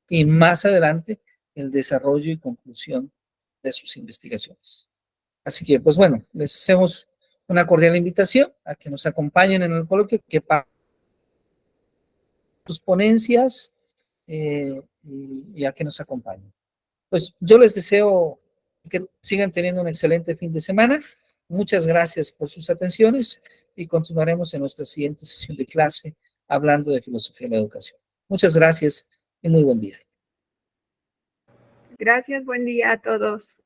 y más adelante el desarrollo y conclusión de sus investigaciones. Así que, pues bueno, les hacemos una cordial invitación a que nos acompañen en el coloquio, que para sus ponencias y a que nos acompañen. Pues yo les deseo que sigan teniendo un excelente fin de semana. Muchas gracias por sus atenciones y continuaremos en nuestra siguiente sesión de clase hablando de filosofía de la educación. Muchas gracias y muy buen día. Gracias, buen día a todos.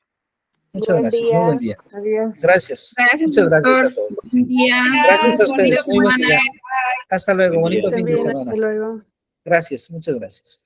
Muchas gracias, muy buen día. Adiós. Gracias. Gracias, Muchas gracias doctor. a todos. Buen día. Gracias a Buen fin de ustedes. Muy buen semana. día. Hasta luego. Bonito Estén fin de bien, semana. hasta luego. Gracias. Muchas gracias.